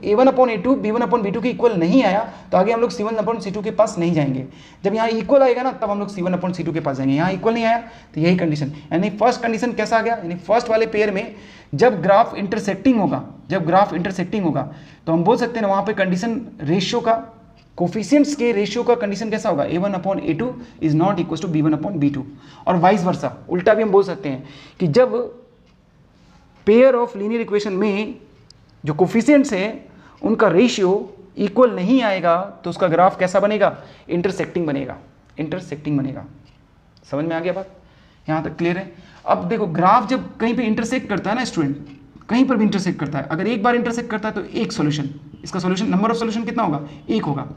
S1: a1/a2 b1/b2 के इक्वल नहीं आया, तो आगे हम लोग c1/c2 के पास नहीं जाएंगे। जब यहाँ इक्वल आएगा ना तब हम लोग c1/c2 के पास जाएंगे। यहाँ इक्वल नहीं आया तो यही कंडीशन, यानी फर्स्ट कंडीशन कैसा आ गया, यानी फर्स्ट वाले पेयर में जब ग्राफ इंटरसेक्टिंग होगा तो हम बोल सकते हैं ना, वहाँ पे कंडीशन रेशियो का, कोफिशिएंट्स के रेशियो का कंडीशन कैसा होगा, a1/a2 = b1/b2, और वाइस वर्सा, उल्टा भी हम बोल सकते हैं कि जब पेयर ऑफ लीनियर इक्वेशन में जो कोफिशिएंट्स हैं उनका रेशियो इक्वल नहीं आएगा तो उसका ग्राफ कैसा बनेगा, इंटरसेक्टिंग बनेगा। समझ में आ गया बात, यहाँ तक क्लियर है। अब देखो ग्राफ जब कहीं पे इंटरसेक्ट करता है ना स्टूडेंट, कहीं पर भी इंटरसेक्ट करता है, अगर एक बार इंटरसेक्ट करता है तो एक सॉल्यूशन, इसका सॉल्यूशन, नंबर ऑफ सॉल्यूशन कितना होगा, 1 होगा।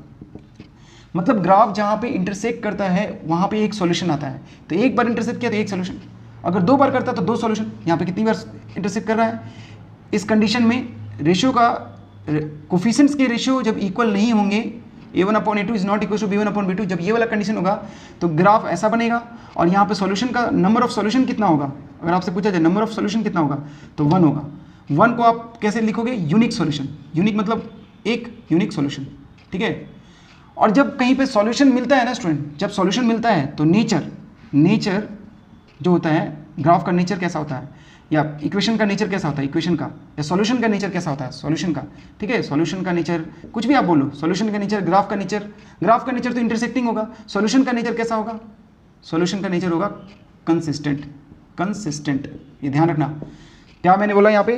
S1: मतलब ग्राफ जहाँ पे इंटरसेक्ट करता है वहाँ पे एक सॉल्यूशन आता है, तो एक बार इंटरसेक्ट किया तो एक सॉल्यूशन, अगर 2 बार करता है तो 2 सॉल्यूशन। यहाँ पे कितनी बार इंटरसेक्ट कर रहा है, इस कंडीशन में रेशियो का, कोफिशिएंट्स के रेशियो जब इक्वल नहीं होंगे, a1/a2 = b1/b2, जब ये वाला कंडीशन होगा तो ग्राफ ऐसा बनेगा। और यहाँ पे सॉल्यूशन का नंबर ऑफ सॉल्यूशन कितना होगा, अगर आपसे पूछा जाए नंबर ऑफ सॉल्यूशन कितना होगा तो 1 होगा। 1 को आप कैसे लिखोगे, यूनिक सॉल्यूशन, यूनिक मतलब एक यूनिक सॉल्यूशन, ठीक है। और जब कहीं पे सॉल्यूशन मिलता है ना स्टूडेंट, जब सॉल्यूशन मिलता है तो नेचर जो होता है, ग्राफ का नेचर कैसा होता है, या इक्वेशन का नेचर कैसा होता है इक्वेशन का, या सॉल्यूशन का नेचर कैसा होता है सॉल्यूशन का, ठीक है, सॉल्यूशन का नेचर कुछ भी आप बोलो, सॉल्यूशन का नेचर, ग्राफ का नेचर तो इंटरसेक्टिंग होगा। सॉल्यूशन का नेचर कैसा होगा, सॉल्यूशन का नेचर होगा कंसिस्टेंट। ये ध्यान रखना। क्या मैंने बोला यहाँ पे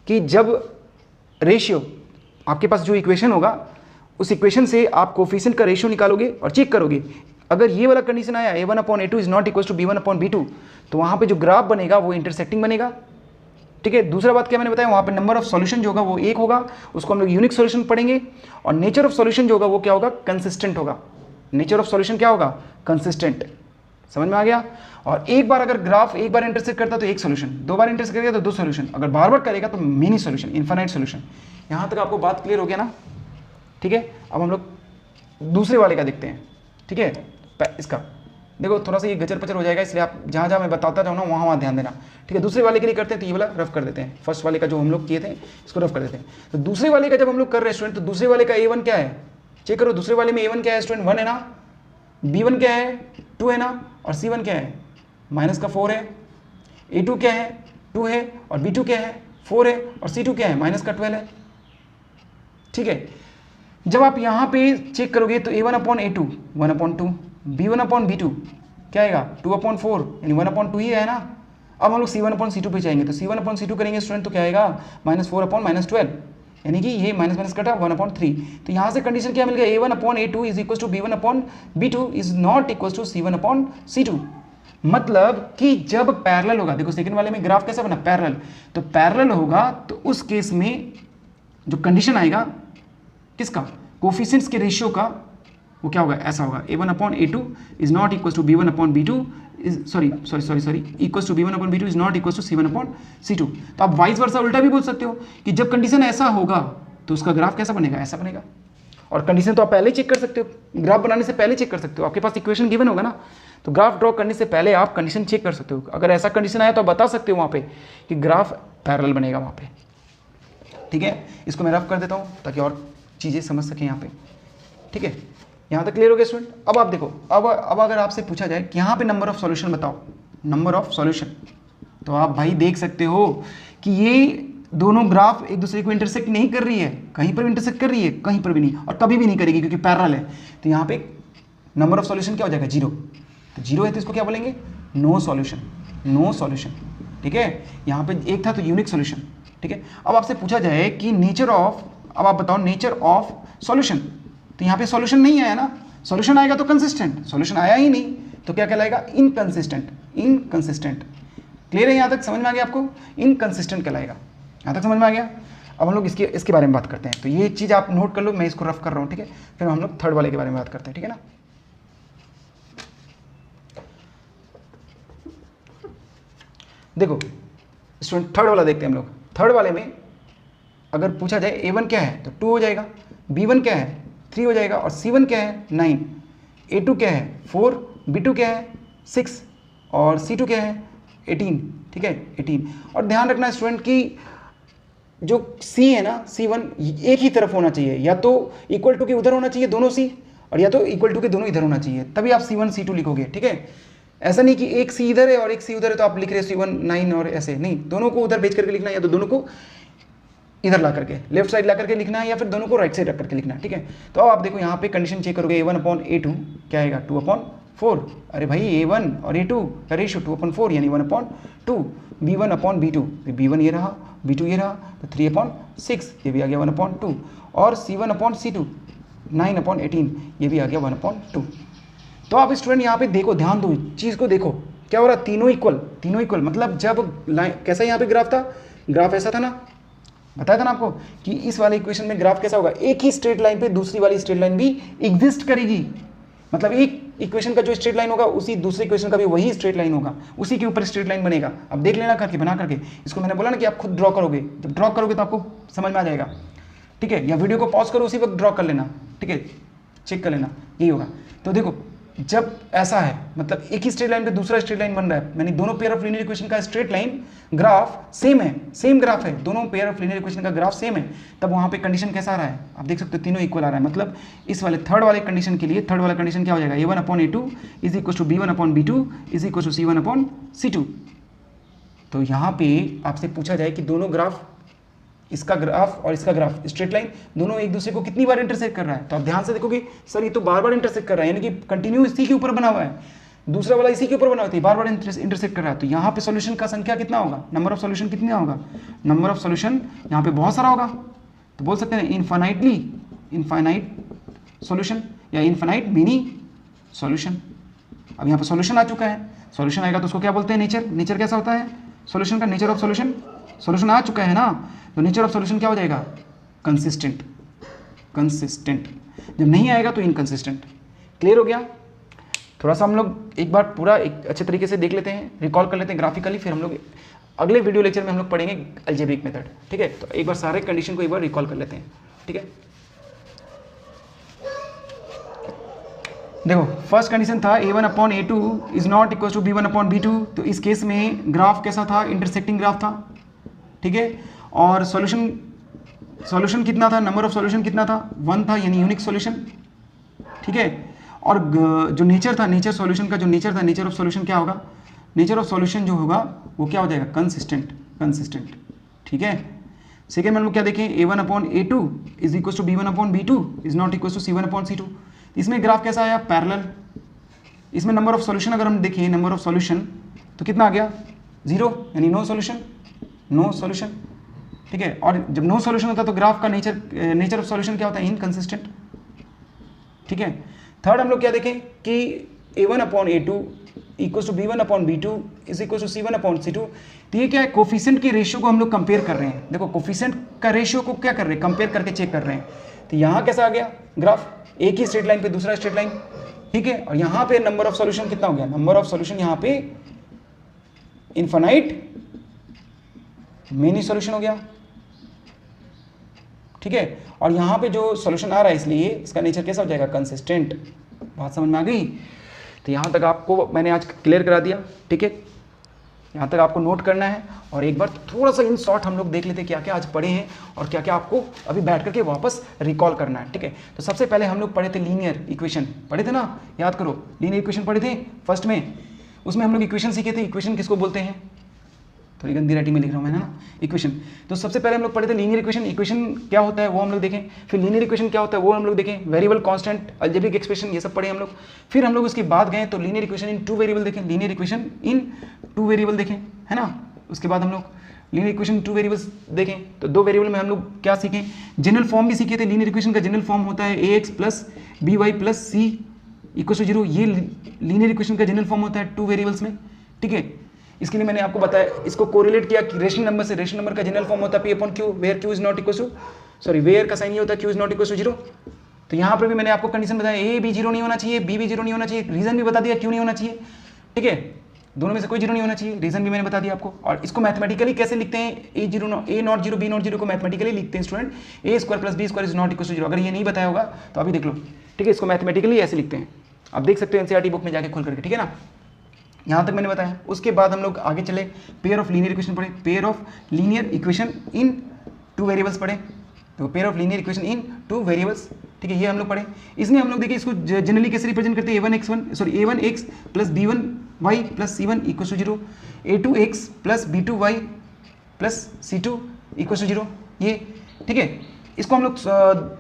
S1: कि जब रेशियो आपके पास जो इक्वेशन होगा उस इक्वेशन से आप कोफिशिएंट का रेशियो निकालोगे और चेक करोगे, अगर ये वाला कंडीशन आया a1/a2 is not equal to b1/b2 तो वहाँ पे जो ग्राफ बनेगा वो इंटरसेक्टिंग बनेगा, ठीक है। दूसरा बात क्या मैंने बताया, वहाँ पे नंबर ऑफ सॉल्यूशन जो होगा वो एक होगा, उसको हम लोग यूनिक सॉल्यूशन पढ़ेंगे, और नेचर ऑफ सॉल्यूशन जो होगा वो क्या होगा, कंसिस्टेंट होगा। नेचर ऑफ सॉल्यूशन क्या होगा, कंसिस्टेंट। समझ में आ गया। और एक बार अगर ग्राफ एक बार इंटरसेक्ट करता तो एक सॉल्यूशन, दो बार इंटरसेक्ट करेगा तो दो सॉल्यूशन, अगर बार बार करेगा तो मेनी सॉल्यूशन, इनफाइनाइट सॉल्यूशन। यहाँ तक आपको बात क्लियर हो गया ना, ठीक है। अब हम लोग दूसरे वाले का देखते हैं, ठीक है। इसका देखो थोड़ा सा ये गचर पचर हो जाएगा, इसलिए आप जहाँ जहाँ मैं बताता जाऊँ ना वहाँ ध्यान देना, ठीक है। दूसरे वाले के लिए करते हैं तो ये वाला रफ कर देते हैं, फर्स्ट वाले का जो हम लोग किए थे इसको रफ कर देते हैं। तो दूसरे वाले का जब हम लोग कर रहे हैं स्टूडेंट, तो दूसरे वाले का a1 क्या है, चेक करो। दूसरे वाले में a1 क्या है स्टूडेंट, 1 है ना, b1 क्या है, 2 है ना, और c1 क्या है, माइनस का 4 है, a2 क्या है, 2 है, और b2 क्या है, 4 है, और c2 क्या है, माइनस का 12 है, ठीक है। जब आप यहाँ पे चेक करोगे तो a1/a2 1/2, b1/b2 क्या आएगा 2/4, यानी 1/2 ही है ना। अब हम लोग c1/c2 पे जाएंगे, तो c1/c2 करेंगे स्टूडेंट तो क्या आएगा -4/-12, यानी कि ये माइनस माइनस कटा 1/3। तो यहाँ से कंडीशन क्या मिल गया, a1/a2 is equal to b1/b2 is not equal to c1/c2। मतलब कि जब पैरेलल होगा, देखो सेकंड वाले में ग्राफ कैसा बना, पैरेलल, तो पैरेलल होगा तो उस केस में जो कंडीशन आएगा किसका, कोफिशिएंट्स के रेशियो का, वो क्या होगा, ऐसा होगा a1/a2 is not equal to b1/b2 is sorry equal to b1/b2 is not equal to c1/c2। तो आप वाइस वर्सा उल्टा भी बोल सकते हो कि जब कंडीशन ऐसा होगा तो उसका ग्राफ कैसा बनेगा, ऐसा बनेगा। और कंडीशन तो आप पहले चेक कर सकते हो, ग्राफ बनाने से पहले चेक कर सकते हो, आपके पास इक्वेशन गिवन होगा ना, तो ग्राफ ड्रॉ करने से पहले आप कंडीशन चेक कर सकते हो। अगर ऐसा कंडीशन आया तो आप बता सकते हो वहाँ पे कि ग्राफ पैरेलल बनेगा वहाँ पे, ठीक है। इसको मैं रफ कर देता हूँ ताकि और चीज़ें समझ सकें यहाँ पे, ठीक है। यहाँ तक क्लियर हो गया स्टूडेंट। अब आप देखो, अब अगर आपसे पूछा जाए कि यहाँ पे नंबर ऑफ सॉल्यूशन बताओ, नंबर ऑफ सॉल्यूशन, तो आप भाई देख सकते हो कि ये दोनों ग्राफ एक दूसरे को इंटरसेक्ट नहीं कर रही है, कहीं पर इंटरसेक्ट कर रही है, कहीं पर भी नहीं, और कभी भी नहीं करेगी क्योंकि पैरेलल है। तो यहाँ पे नंबर ऑफ सॉल्यूशन क्या हो जाएगा, 0। तो 0 है तो इसको क्या बोलेंगे, नो सॉल्यूशन, ठीक है। यहाँ पे एक था तो यूनिक सॉल्यूशन, ठीक है। अब आपसे पूछा जाए कि नेचर ऑफ, अब आप बताओ नेचर ऑफ सॉल्यूशन, तो यहाँ पे सॉल्यूशन नहीं आया ना, सॉल्यूशन आएगा तो कंसिस्टेंट, सॉल्यूशन आया ही नहीं तो क्या कहलाएगा, इनकंसिस्टेंट। क्लियर है यहाँ तक, समझ में आ गया आपको, इनकंसिस्टेंट कहलाएगा। यहाँ तक समझ में आ गया। अब हम लोग इसके बारे में बात करते हैं, तो ये चीज़ आप नोट कर लो, मैं इसको रफ कर रहा हूँ, ठीक है। फिर हम लोग थर्ड वाले के बारे में बात करते हैं, ठीक है ना। देखो स्टूडेंट थर्ड वाला देखते हैं हम लोग। थर्ड वाले में अगर पूछा जाए a1 क्या है तो 2 हो जाएगा, b1 क्या है 3 हो जाएगा, और c1 क्या है 9, a2 क्या है 4, b2 क्या है 6, और c2 क्या है 18, ठीक है 18। और ध्यान रखना स्टूडेंट कि जो c है ना, c1 एक ही तरफ होना चाहिए, या तो इक्वल टू के उधर होना चाहिए दोनों c, और या तो इक्वल टू के दोनों इधर होना चाहिए, तभी आप c1 c2 लिखोगे, ठीक है। ऐसा नहीं कि एक c इधर है और एक c उधर है तो आप लिख रहे हो c1 9 और ऐसे नहीं, दोनों को उधर भेज करके लिखना है, या तो दोनों को इधर ला करके लेफ्ट साइड ला करके लिखना है, या फिर दोनों को राइट साइड रख करके लिखना है, ठीक है। तो अब आप देखो यहाँ पे कंडीशन चेक करोगे, a1/a2 क्या आएगा 2/4, अरे भाई a1 और a2 का रेशियो 2/4 यानी 1/2, b1/b2 b1 ये रहा, b2 ये रहा, तो 3/6 ये भी आ गया 1/2, और c1/c2 9/18 ये भी आ गया 1/2। तो आप स्टूडेंट यहाँ पे देखो, ध्यान दो, चीज़ को देखो क्या हो रहा है, तीनों इक्वल, मतलब जब लाइन कैसा यहाँ पे ग्राफ था, ग्राफ ऐसा था ना, बताया था ना आपको कि इस वाले इक्वेशन में ग्राफ कैसा होगा, एक ही स्ट्रेट लाइन पे दूसरी वाली स्ट्रेट लाइन भी एग्जिस्ट करेगी, मतलब एक इक्वेशन का जो स्ट्रेट लाइन होगा उसी दूसरे इक्वेशन का भी वही स्ट्रेट लाइन होगा, उसी के ऊपर स्ट्रेट लाइन बनेगा। अब देख लेना करके, बना करके, इसको मैंने बोला ना कि आप खुद ड्रॉ करोगे, जब ड्रॉ करोगे तो आपको समझ में आ जाएगा, ठीक है। या वीडियो को पॉज करो, उसी वक्त ड्रॉ कर लेना, ठीक है, चेक कर लेना, यही होगा। तो देखो जब ऐसा है, मतलब एक ही स्ट्रेट लाइन पे दूसरा स्ट्रेट लाइन बन रहा है, यानी दोनों पेयर ऑफ लीनियर इक्वेशन का स्ट्रेट लाइन ग्राफ सेम है, सेम ग्राफ है, दोनों पेयर ऑफ लीनियर इक्वेशन का ग्राफ सेम है, तब वहाँ पे कंडीशन कैसा आ रहा है, आप देख सकते हो तीनों इक्वल आ रहा है। मतलब इस वाले थर्ड वाले कंडीशन के लिए, थर्ड वाला कंडीशन क्या हो जाएगा, a1/a2 is equal to b1/b2 is equal to c1/c2। तो यहाँ पे आपसे पूछा जाए कि दोनों ग्राफ, इसका ग्राफ और इसका ग्राफ स्ट्रेट लाइन दोनों एक दूसरे को कितनी बार इंटरसेक्ट कर रहा है, तो आप ध्यान से देखोगे सर ये तो बार बार इंटरसेक्ट कर रहा है, यानी कि कंटिन्यू इसी के ऊपर बना हुआ है, दूसरा वाला इसी के ऊपर बना हुआ है, बार बार इंटरसेक्ट कर रहा है। तो यहाँ पे सॉल्यूशन का संख्या कितना होगा, नंबर ऑफ सॉल्यूशन कितना होगा, नंबर ऑफ सॉल्यूशन यहाँ पे बहुत सारा होगा, तो बोल सकते हैं इनफाइनाइट सॉल्यूशन या इनफाइनाइट मिनी सॉल्यूशन। अब यहाँ पे सॉल्यूशन आ चुका है, सॉल्यूशन आएगा तो उसको क्या बोलते हैं, नेचर। नेचर कैसा होता है सॉल्यूशन का, नेचर ऑफ सॉल्यूशन, सॉल्यूशन आ चुका है ना, तो नेचर ऑफ सॉल्यूशन क्या हो जाएगा, कंसिस्टेंट। जब नहीं आएगा तो इनकंसिस्टेंट। क्लियर हो गया। थोड़ा सा हम लोग एक बार पूरा एक अच्छे तरीके से देख लेते हैं, रिकॉल कर लेते हैं ग्राफिकली, फिर हम लोग अगले वीडियो लेक्चर में हम लोग पढ़ेंगे अलजेब्रिक मेथड। ठीक है, तो एक बार सारे कंडीशन को एक बार रिकॉल कर लेते हैं। ठीक है, देखो फर्स्ट कंडीशन था a1/a2 is not equal to b1/b2, तो इस केस में ग्राफ कैसा था, इंटरसेक्टिंग ग्राफ था। ठीक है, और सॉल्यूशन कितना था, नंबर ऑफ सॉल्यूशन कितना था, 1 था, यानी यूनिक सॉल्यूशन। ठीक है, और जो नेचर था, नेचर सॉल्यूशन का जो नेचर था, नेचर ऑफ सॉल्यूशन क्या होगा, नेचर ऑफ सॉल्यूशन जो होगा वो क्या हो जाएगा, कंसिस्टेंट। ठीक है, सेकेंड में हम लोग क्या देखें, a1/a2 is equal to b1/b2 is not equal to c1/c2। इसमें ग्राफ कैसा आया, पैरेलल। इसमें नंबर ऑफ सॉल्यूशन अगर हम देखें, नंबर ऑफ सॉल्यूशन तो कितना आ गया, 0, यानी नो सॉल्यूशन। ठीक है, और जब नो सॉल्यूशन होता है तो ग्राफ का नेचर ऑफ सॉल्यूशन क्या होता है, इनकंसिस्टेंट। ठीक है, थर्ड हम लोग क्या देखें कि a1/a2 equal to b1/b2 is equal to c1/c2। तो ये क्या है, कोफिशिएंट के रेशियो को हम लोग कंपेयर कर रहे हैं। देखो कोफिशिएंट का रेशियो को क्या कर रहे हैं, कंपेयर करके चेक कर रहे हैं। तो यहाँ कैसा आ गया ग्राफ, एक ही स्ट्रेट लाइन पे दूसरा स्ट्रेट लाइन। ठीक है, और यहाँ पे नंबर ऑफ सॉल्यूशन कितना हो गया, नंबर ऑफ सॉल्यूशन यहाँ पे इनफाइनाइट मेनी सॉल्यूशन हो गया। ठीक है, और यहाँ पे जो सॉल्यूशन आ रहा है इसलिए इसका नेचर कैसा हो जाएगा, कंसिस्टेंट। बात समझ में आ गई। तो यहाँ तक आपको मैंने आज क्लियर करा दिया। ठीक है, यहाँ तक आपको नोट करना है, और एक बार थोड़ा सा इन शॉर्ट हम लोग देख लेते हैं क्या क्या आज पढ़े हैं और क्या क्या आपको अभी बैठ करके वापस रिकॉल करना है। ठीक है, तो सबसे पहले हम लोग पढ़े थे लीनियर इक्वेशन, पढ़े थे ना, याद करो लीनियर इक्वेशन पढ़े थे फर्स्ट में। उसमें हम लोग इक्वेशन सीखे थे, इक्वेशन किसको बोलते हैं, थोड़ी गंदी राइटिंग में लिख रहा हूँ मैं ना, इक्वेशन। तो सबसे पहले हम लोग पढ़े थे लीनियर इक्वेशन, इक्वेशन क्या होता है वो हम लोग देखें, फिर लीनियर इक्वेशन क्या होता है वो हम लोग देखें, वेरिएबल, कांस्टेंट, अलजेब्रिक एक्सप्रेशन, ये सब पढ़े हम लोग। फिर हम लोग उसके बाद गए तो लीनियर इक्वेशन इन 2 वेरिएबल देखें, लीनियर इक्वेशन इन 2 वेरिएबल देखें, है ना। उसके बाद हम लोग लीनियर इक्वेशन 2 वेरिएबल्स देखें, तो 2 वेरिएबल में हम लोग क्या सीखें, जनरल फॉर्म भी सीखे थे। लीनियर इक्वेशन का जनरल फॉर्म होता है ax plus by plus c equal to 0, ये लीनियर इक्वेशन का जनरल फॉर्म होता है 2 वेरिएबल्स में। ठीक है, इसके लिए मैंने आपको बताया, इसको कोरिलेट किया कि रेशनल नंबर से, रेशनल नंबर का जनरल फॉर्म होता है p/q, where q is not equal to, sorry where का साइन ये होता है q is not equal to 0। तो यहाँ पर भी मैंने आपको कंडीशन बताया, a भी 0 नहीं होना चाहिए, b भी 0 नहीं होना चाहिए, रीजन भी बता दिया क्यों नहीं होना चाहिए। ठीक है, दोनों में से कोई 0 नहीं होना चाहिए, रीजन भी मैंने बता दिया आपको। और इसको मैथमेटिकली कैसे लिखते हैं, a नॉट 0 b नॉट 0 को मैथमेटिकली लिखते हैं student, a² plus b² is not equal to 0। अगर ये नहीं बताया होगा तो अभी देख लो। ठीक है, इसको मैथमेटिकली ऐसे लिखते हैं, आप देख सकते हो एनसीईआरटी बुक में जाके खोल करके। ठीक है ना, यहाँ तक मैंने बताया। उसके बाद हम लोग आगे चले, पेयर ऑफ लीनियर इक्वेशन पढ़े, pair of linear equation in 2 variables पढ़े, तो pair of linear equation in 2 variables. ठीक है, ये हम लोग पढ़े। इसमें हम लोग देखिए इसको जनरली कैसे रिप्रेजेंट करते हैं, a1x plus b1y plus c1 equal to 0, a2x plus b2y plus c2 equal to 0, ये। ठीक है, इसको हम लोग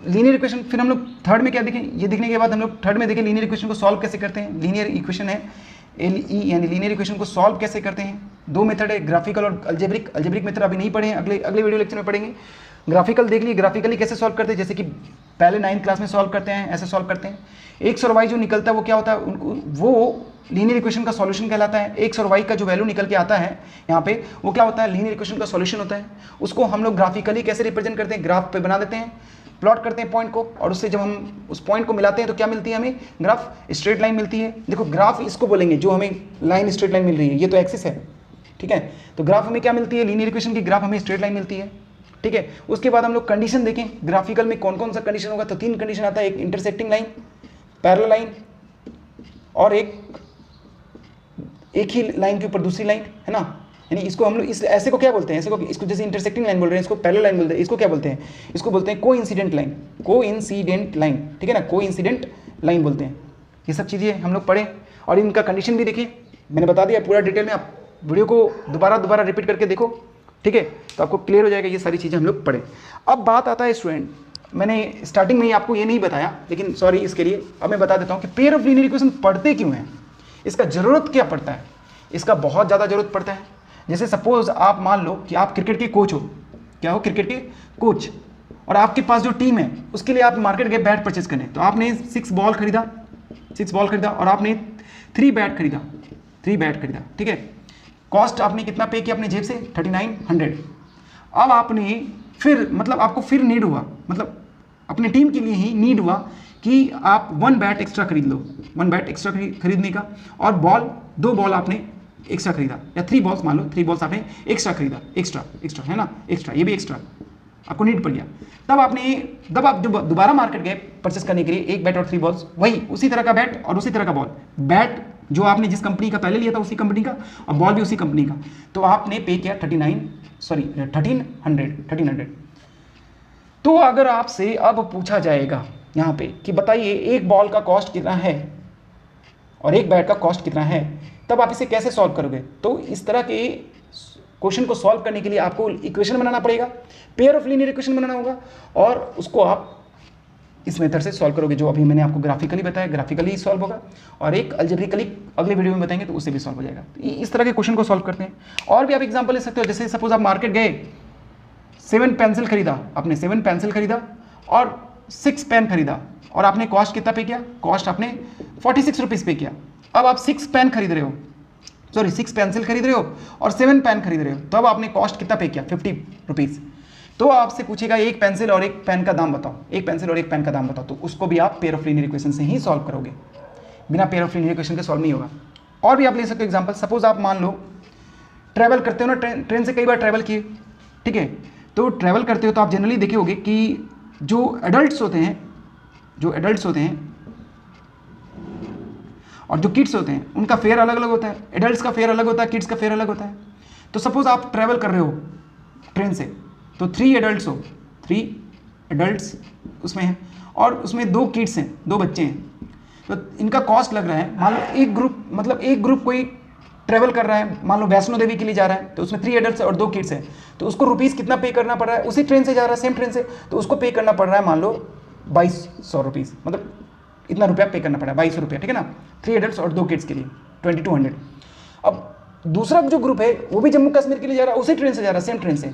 S1: लीनियर इक्वेशन, फिर हम लोग थर्ड में क्या देखें, ये देखने के बाद हम लोग थर्ड में देखें लीनियर इक्वेशन को सॉल्व कैसे करते हैं। लीनियर इक्वेशन है LE, यानी लीनियर इक्वेशन को सॉल्व कैसे करते हैं। 2 मेथड है, ग्राफिकल और अलजेब्रिक। अलजेब्रिक मेथड अभी नहीं पढ़े हैं, अगले वीडियो लेक्चर में पढ़ेंगे। ग्राफिकल देख लिए, ग्राफिकली कैसे सॉल्व करते हैं, जैसे कि पहले 9th क्लास में सॉल्व करते हैं, ऐसे सॉल्व करते हैं। एक्स और वाई जो निकलता है वो क्या होता है, वो लीनियर इक्वेशन का सॉल्यूशन कहलाता है। एक्स और वाई का जो वैल्यू निकल के आता है यहाँ पे, वो क्या होता है, लीनियर इक्वेशन का सॉल्यूशन होता है। उसको हम लोग ग्राफिकली कैसे रिप्रेजेंट करते हैं, ग्राफ पे बना देते हैं, प्लॉट करते हैं पॉइंट को, और उससे जब हम उस पॉइंट को मिलाते हैं तो क्या मिलती है हमें, ग्राफ, स्ट्रेट लाइन मिलती है। देखो ग्राफ इसको बोलेंगे जो हमें लाइन स्ट्रेट लाइन मिल रही है, ये तो एक्सिस है। ठीक है, तो ग्राफ हमें क्या मिलती है, लीनियर इक्वेशन की ग्राफ हमें स्ट्रेट लाइन मिलती है। ठीक है, उसके बाद हम लोग कंडीशन देखें ग्राफिकल में कौन कौन सा कंडीशन होगा, तो 3 कंडीशन आता है, एक इंटरसेक्टिंग लाइन, पैरेलल लाइन, और एक ही लाइन के ऊपर दूसरी लाइन, है ना। यानी इसको हम लोग इस ऐसे को क्या बोलते हैं, ऐसे को, इसको जैसे इंटरसेक्टिंग लाइन बोल रहे हैं, इसको पैरेलल लाइन बोलते हैं। इसको क्या बोलते हैं, इसको बोलते हैं कोइंसिडेंट लाइन, कोइंसिडेंट लाइन। ठीक है ना, कोइंसिडेंट लाइन बोलते हैं। ये सब चीज़ें हम लोग पढ़े और इनका कंडीशन भी देखें, मैंने बता दिया पूरा डिटेल में, आप वीडियो को दोबारा रिपीट करके देखो, ठीक है, तो आपको क्लियर हो जाएगा ये सारी चीज़ें हम लोग पढ़ें। अब बात आता है स्टूडेंट, मैंने स्टार्टिंग में ही आपको ये नहीं बताया, लेकिन सॉरी इसके लिए अब मैं बता देता हूँ कि पेयर ऑफ लीनियर इक्वेशन पढ़ते क्यों हैं, इसका ज़रूरत क्या पड़ता है। इसका बहुत ज़्यादा ज़रूरत पड़ता है। जैसे सपोज आप मान लो कि आप क्रिकेट के कोच हो, क्या हो, क्रिकेट के कोच, और आपके पास जो टीम है उसके लिए आप मार्केट गए बैट परचेज करने, तो आपने 6 बॉल खरीदा और आपने 3 बैट खरीदा, ठीक है। कॉस्ट आपने कितना पे किया अपने जेब से, 3900। अब आपने फिर मतलब आपको फिर नीड हुआ, मतलब अपने टीम के लिए ही नीड हुआ कि आप 1 बैट एक्स्ट्रा खरीद लो, 1 बैट एक्स्ट्रा खरीदने का, और बॉल 2 बॉल आपने एक्स्ट्रा खरीदा, या 3 बॉल्स मान लो, 3 बॉल्स आपने एक्स्ट्रा खरीदा, एक्स्ट्रा है ना, एक्स्ट्रा, ये भी एक्स्ट्रा आपको नीड पड़ गया। तब आप दोबारा मार्केट गए परचेस करने के लिए 1 बैट और 3 बॉल्स, वही उसी तरह का बैट और उसी तरह का बॉल, बैट जो आपने जिस कंपनी का पहले लिया था उसी कंपनी का, और बॉल भी उसी कंपनी का, तो आपने पे किया 1300। तो अगर आपसे अब पूछा जाएगा यहाँ पे कि बताइए एक बॉल का कॉस्ट कितना है और एक बैट का कॉस्ट कितना है, तब आप इसे कैसे सॉल्व करोगे। तो इस तरह के क्वेश्चन को सॉल्व करने के लिए आपको इक्वेशन बनाना पड़ेगा, पेयर ऑफ लीनियर इक्वेशन बनाना होगा, और उसको आप इस मेथड से सॉल्व करोगे जो अभी मैंने आपको ग्राफिकली बताया, ग्राफिकली सॉल्व होगा, और एक अलजेब्रिकली अगले वीडियो में बताएंगे तो उससे भी सॉल्व हो जाएगा। तो इस तरह के क्वेश्चन को सॉल्व करते हैं। और भी आप एग्जांपल ले सकते हो, जैसे सपोज आप मार्केट गए, 7 पेंसिल खरीदा आपने, 7 पेंसिल खरीदा और 6 पेन खरीदा, और आपने कॉस्ट कितना पे किया, कॉस्ट आपने 46 रुपीज़ पे किया। अब आप 6 पेन खरीद रहे हो, सॉरी 6 पेंसिल खरीद रहे हो और 7 पेन खरीद रहे हो, तो अब आपने कॉस्ट कितना पे किया, 50 रुपीज़। तो आपसे पूछेगा एक पेंसिल और एक पेन का दाम बताओ, एक पेंसिल और एक पेन का दाम बताओ, तो उसको भी आप पेयर ऑफ लीनियर इक्वेशन से ही सॉल्व करोगे, बिना पेयर ऑफ लीनियर इक्वेशन के सॉल्व नहीं होगा। और भी आप ले सकते हो एग्जांपल, सपोज आप मान लो ट्रैवल करते हो ना, ट्रेन से कई बार ट्रैवल किए, ठीक है, तो ट्रैवल करते हो तो आप जनरली देखे होगे कि जो एडल्ट्स होते हैं और जो किड्स होते हैं उनका फेयर अलग अलग होता है, एडल्ट्स का फेयर अलग होता है, किड्स का फेयर अलग होता है। तो सपोज आप ट्रैवल कर रहे हो ट्रेन से, तो 3 एडल्ट्स हो, 3 एडल्ट्स उसमें हैं, और उसमें 2 किड्स हैं, 2 बच्चे हैं, तो इनका कॉस्ट लग रहा है, मान लो एक ग्रुप कोई ट्रैवल कर रहा है, मान लो वैष्णो देवी के लिए जा रहा है, तो उसमें 3 एडल्ट्स और 2 किड्स हैं, तो उसको रुपीज़ कितना पे करना पड़ रहा है, उसी ट्रेन से जा रहा है, सेम ट्रेन से, तो उसको पे करना पड़ रहा है मान लो 2200 रुपीज़, मतलब इतना रुपया पे करना पड़ा, 2200 रुपया, ठीक है ना, 3 एडल्ट्स और 2 किड्स के लिए 2200। अब दूसरा जो ग्रुप है वो भी जम्मू कश्मीर के लिए जा रहा है, उसी ट्रेन से जा रहा है, सेम ट्रेन से,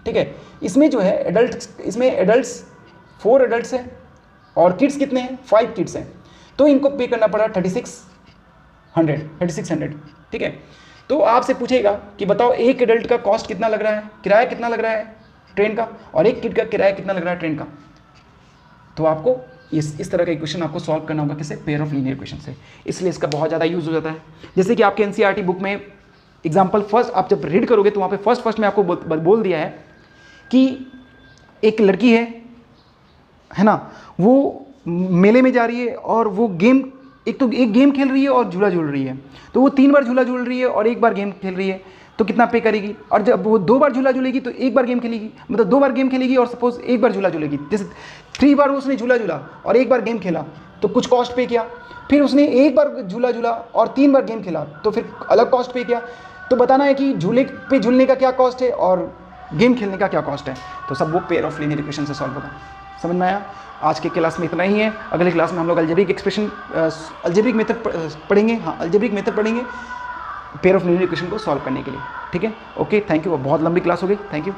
S1: ठीक है। इसमें जो है एडल्ट्स 4 एडल्ट्स हैं और किड्स कितने हैं, 5 किड्स हैं, तो इनको पे करना पड़ा 3600, ठीक है। तो आपसे पूछेगा कि बताओ एक एडल्ट का कॉस्ट कितना लग रहा है, किराया कितना लग रहा है ट्रेन का, और एक किड का किराया कितना लग रहा है ट्रेन का। तो आपको इस तरह का इक्वेशन आपको सॉल्व करना होगा, किससे, पेयर ऑफ लीनियर इक्वेशन से। इसलिए इसका बहुत ज़्यादा यूज़ हो जाता है। जैसे कि आपके एनसीईआरटी बुक में एग्जाम्पल फर्स्ट आप जब रीड करोगे तो वहाँ पे फर्स्ट में आपको बोल दिया है कि एक लड़की है ना, वो मेले में जा रही है और वो एक गेम खेल रही है और झूला झूल रही है, तो वो 3 बार झूला झूल रही है और 1 बार गेम खेल रही है, तो कितना पे करेगी। और जब वो 2 बार झूला झूलेगी तो 1 बार गेम खेलेगी, मतलब 2 बार गेम खेलेगी और सपोज 1 बार झूला झूलेगी। जैसे 3 बार उसने झूला झूला और 1 बार गेम खेला तो कुछ कॉस्ट पे किया, फिर उसने 1 बार झूला झूला और 3 बार गेम खेला तो फिर अलग कॉस्ट पे किया। तो बताना है कि झूले पे झूलने का क्या कॉस्ट है और गेम खेलने का क्या कॉस्ट है, तो सब वो पेयर ऑफ लीनियर इक्वेशन से सॉल्व होगा। समझ में आया। आज के क्लास में इतना ही है। अगले क्लास में हम लोग अलजेब्रिक मेथड पढ़ेंगे, हाँ अलजेब्रिक मेथड पढ़ेंगे पेयर ऑफ लीनियर इक्वेशन को सॉल्व करने के लिए, ठीक है। Okay, thank you. बहुत लंबी क्लास हो गई, थैंक यू।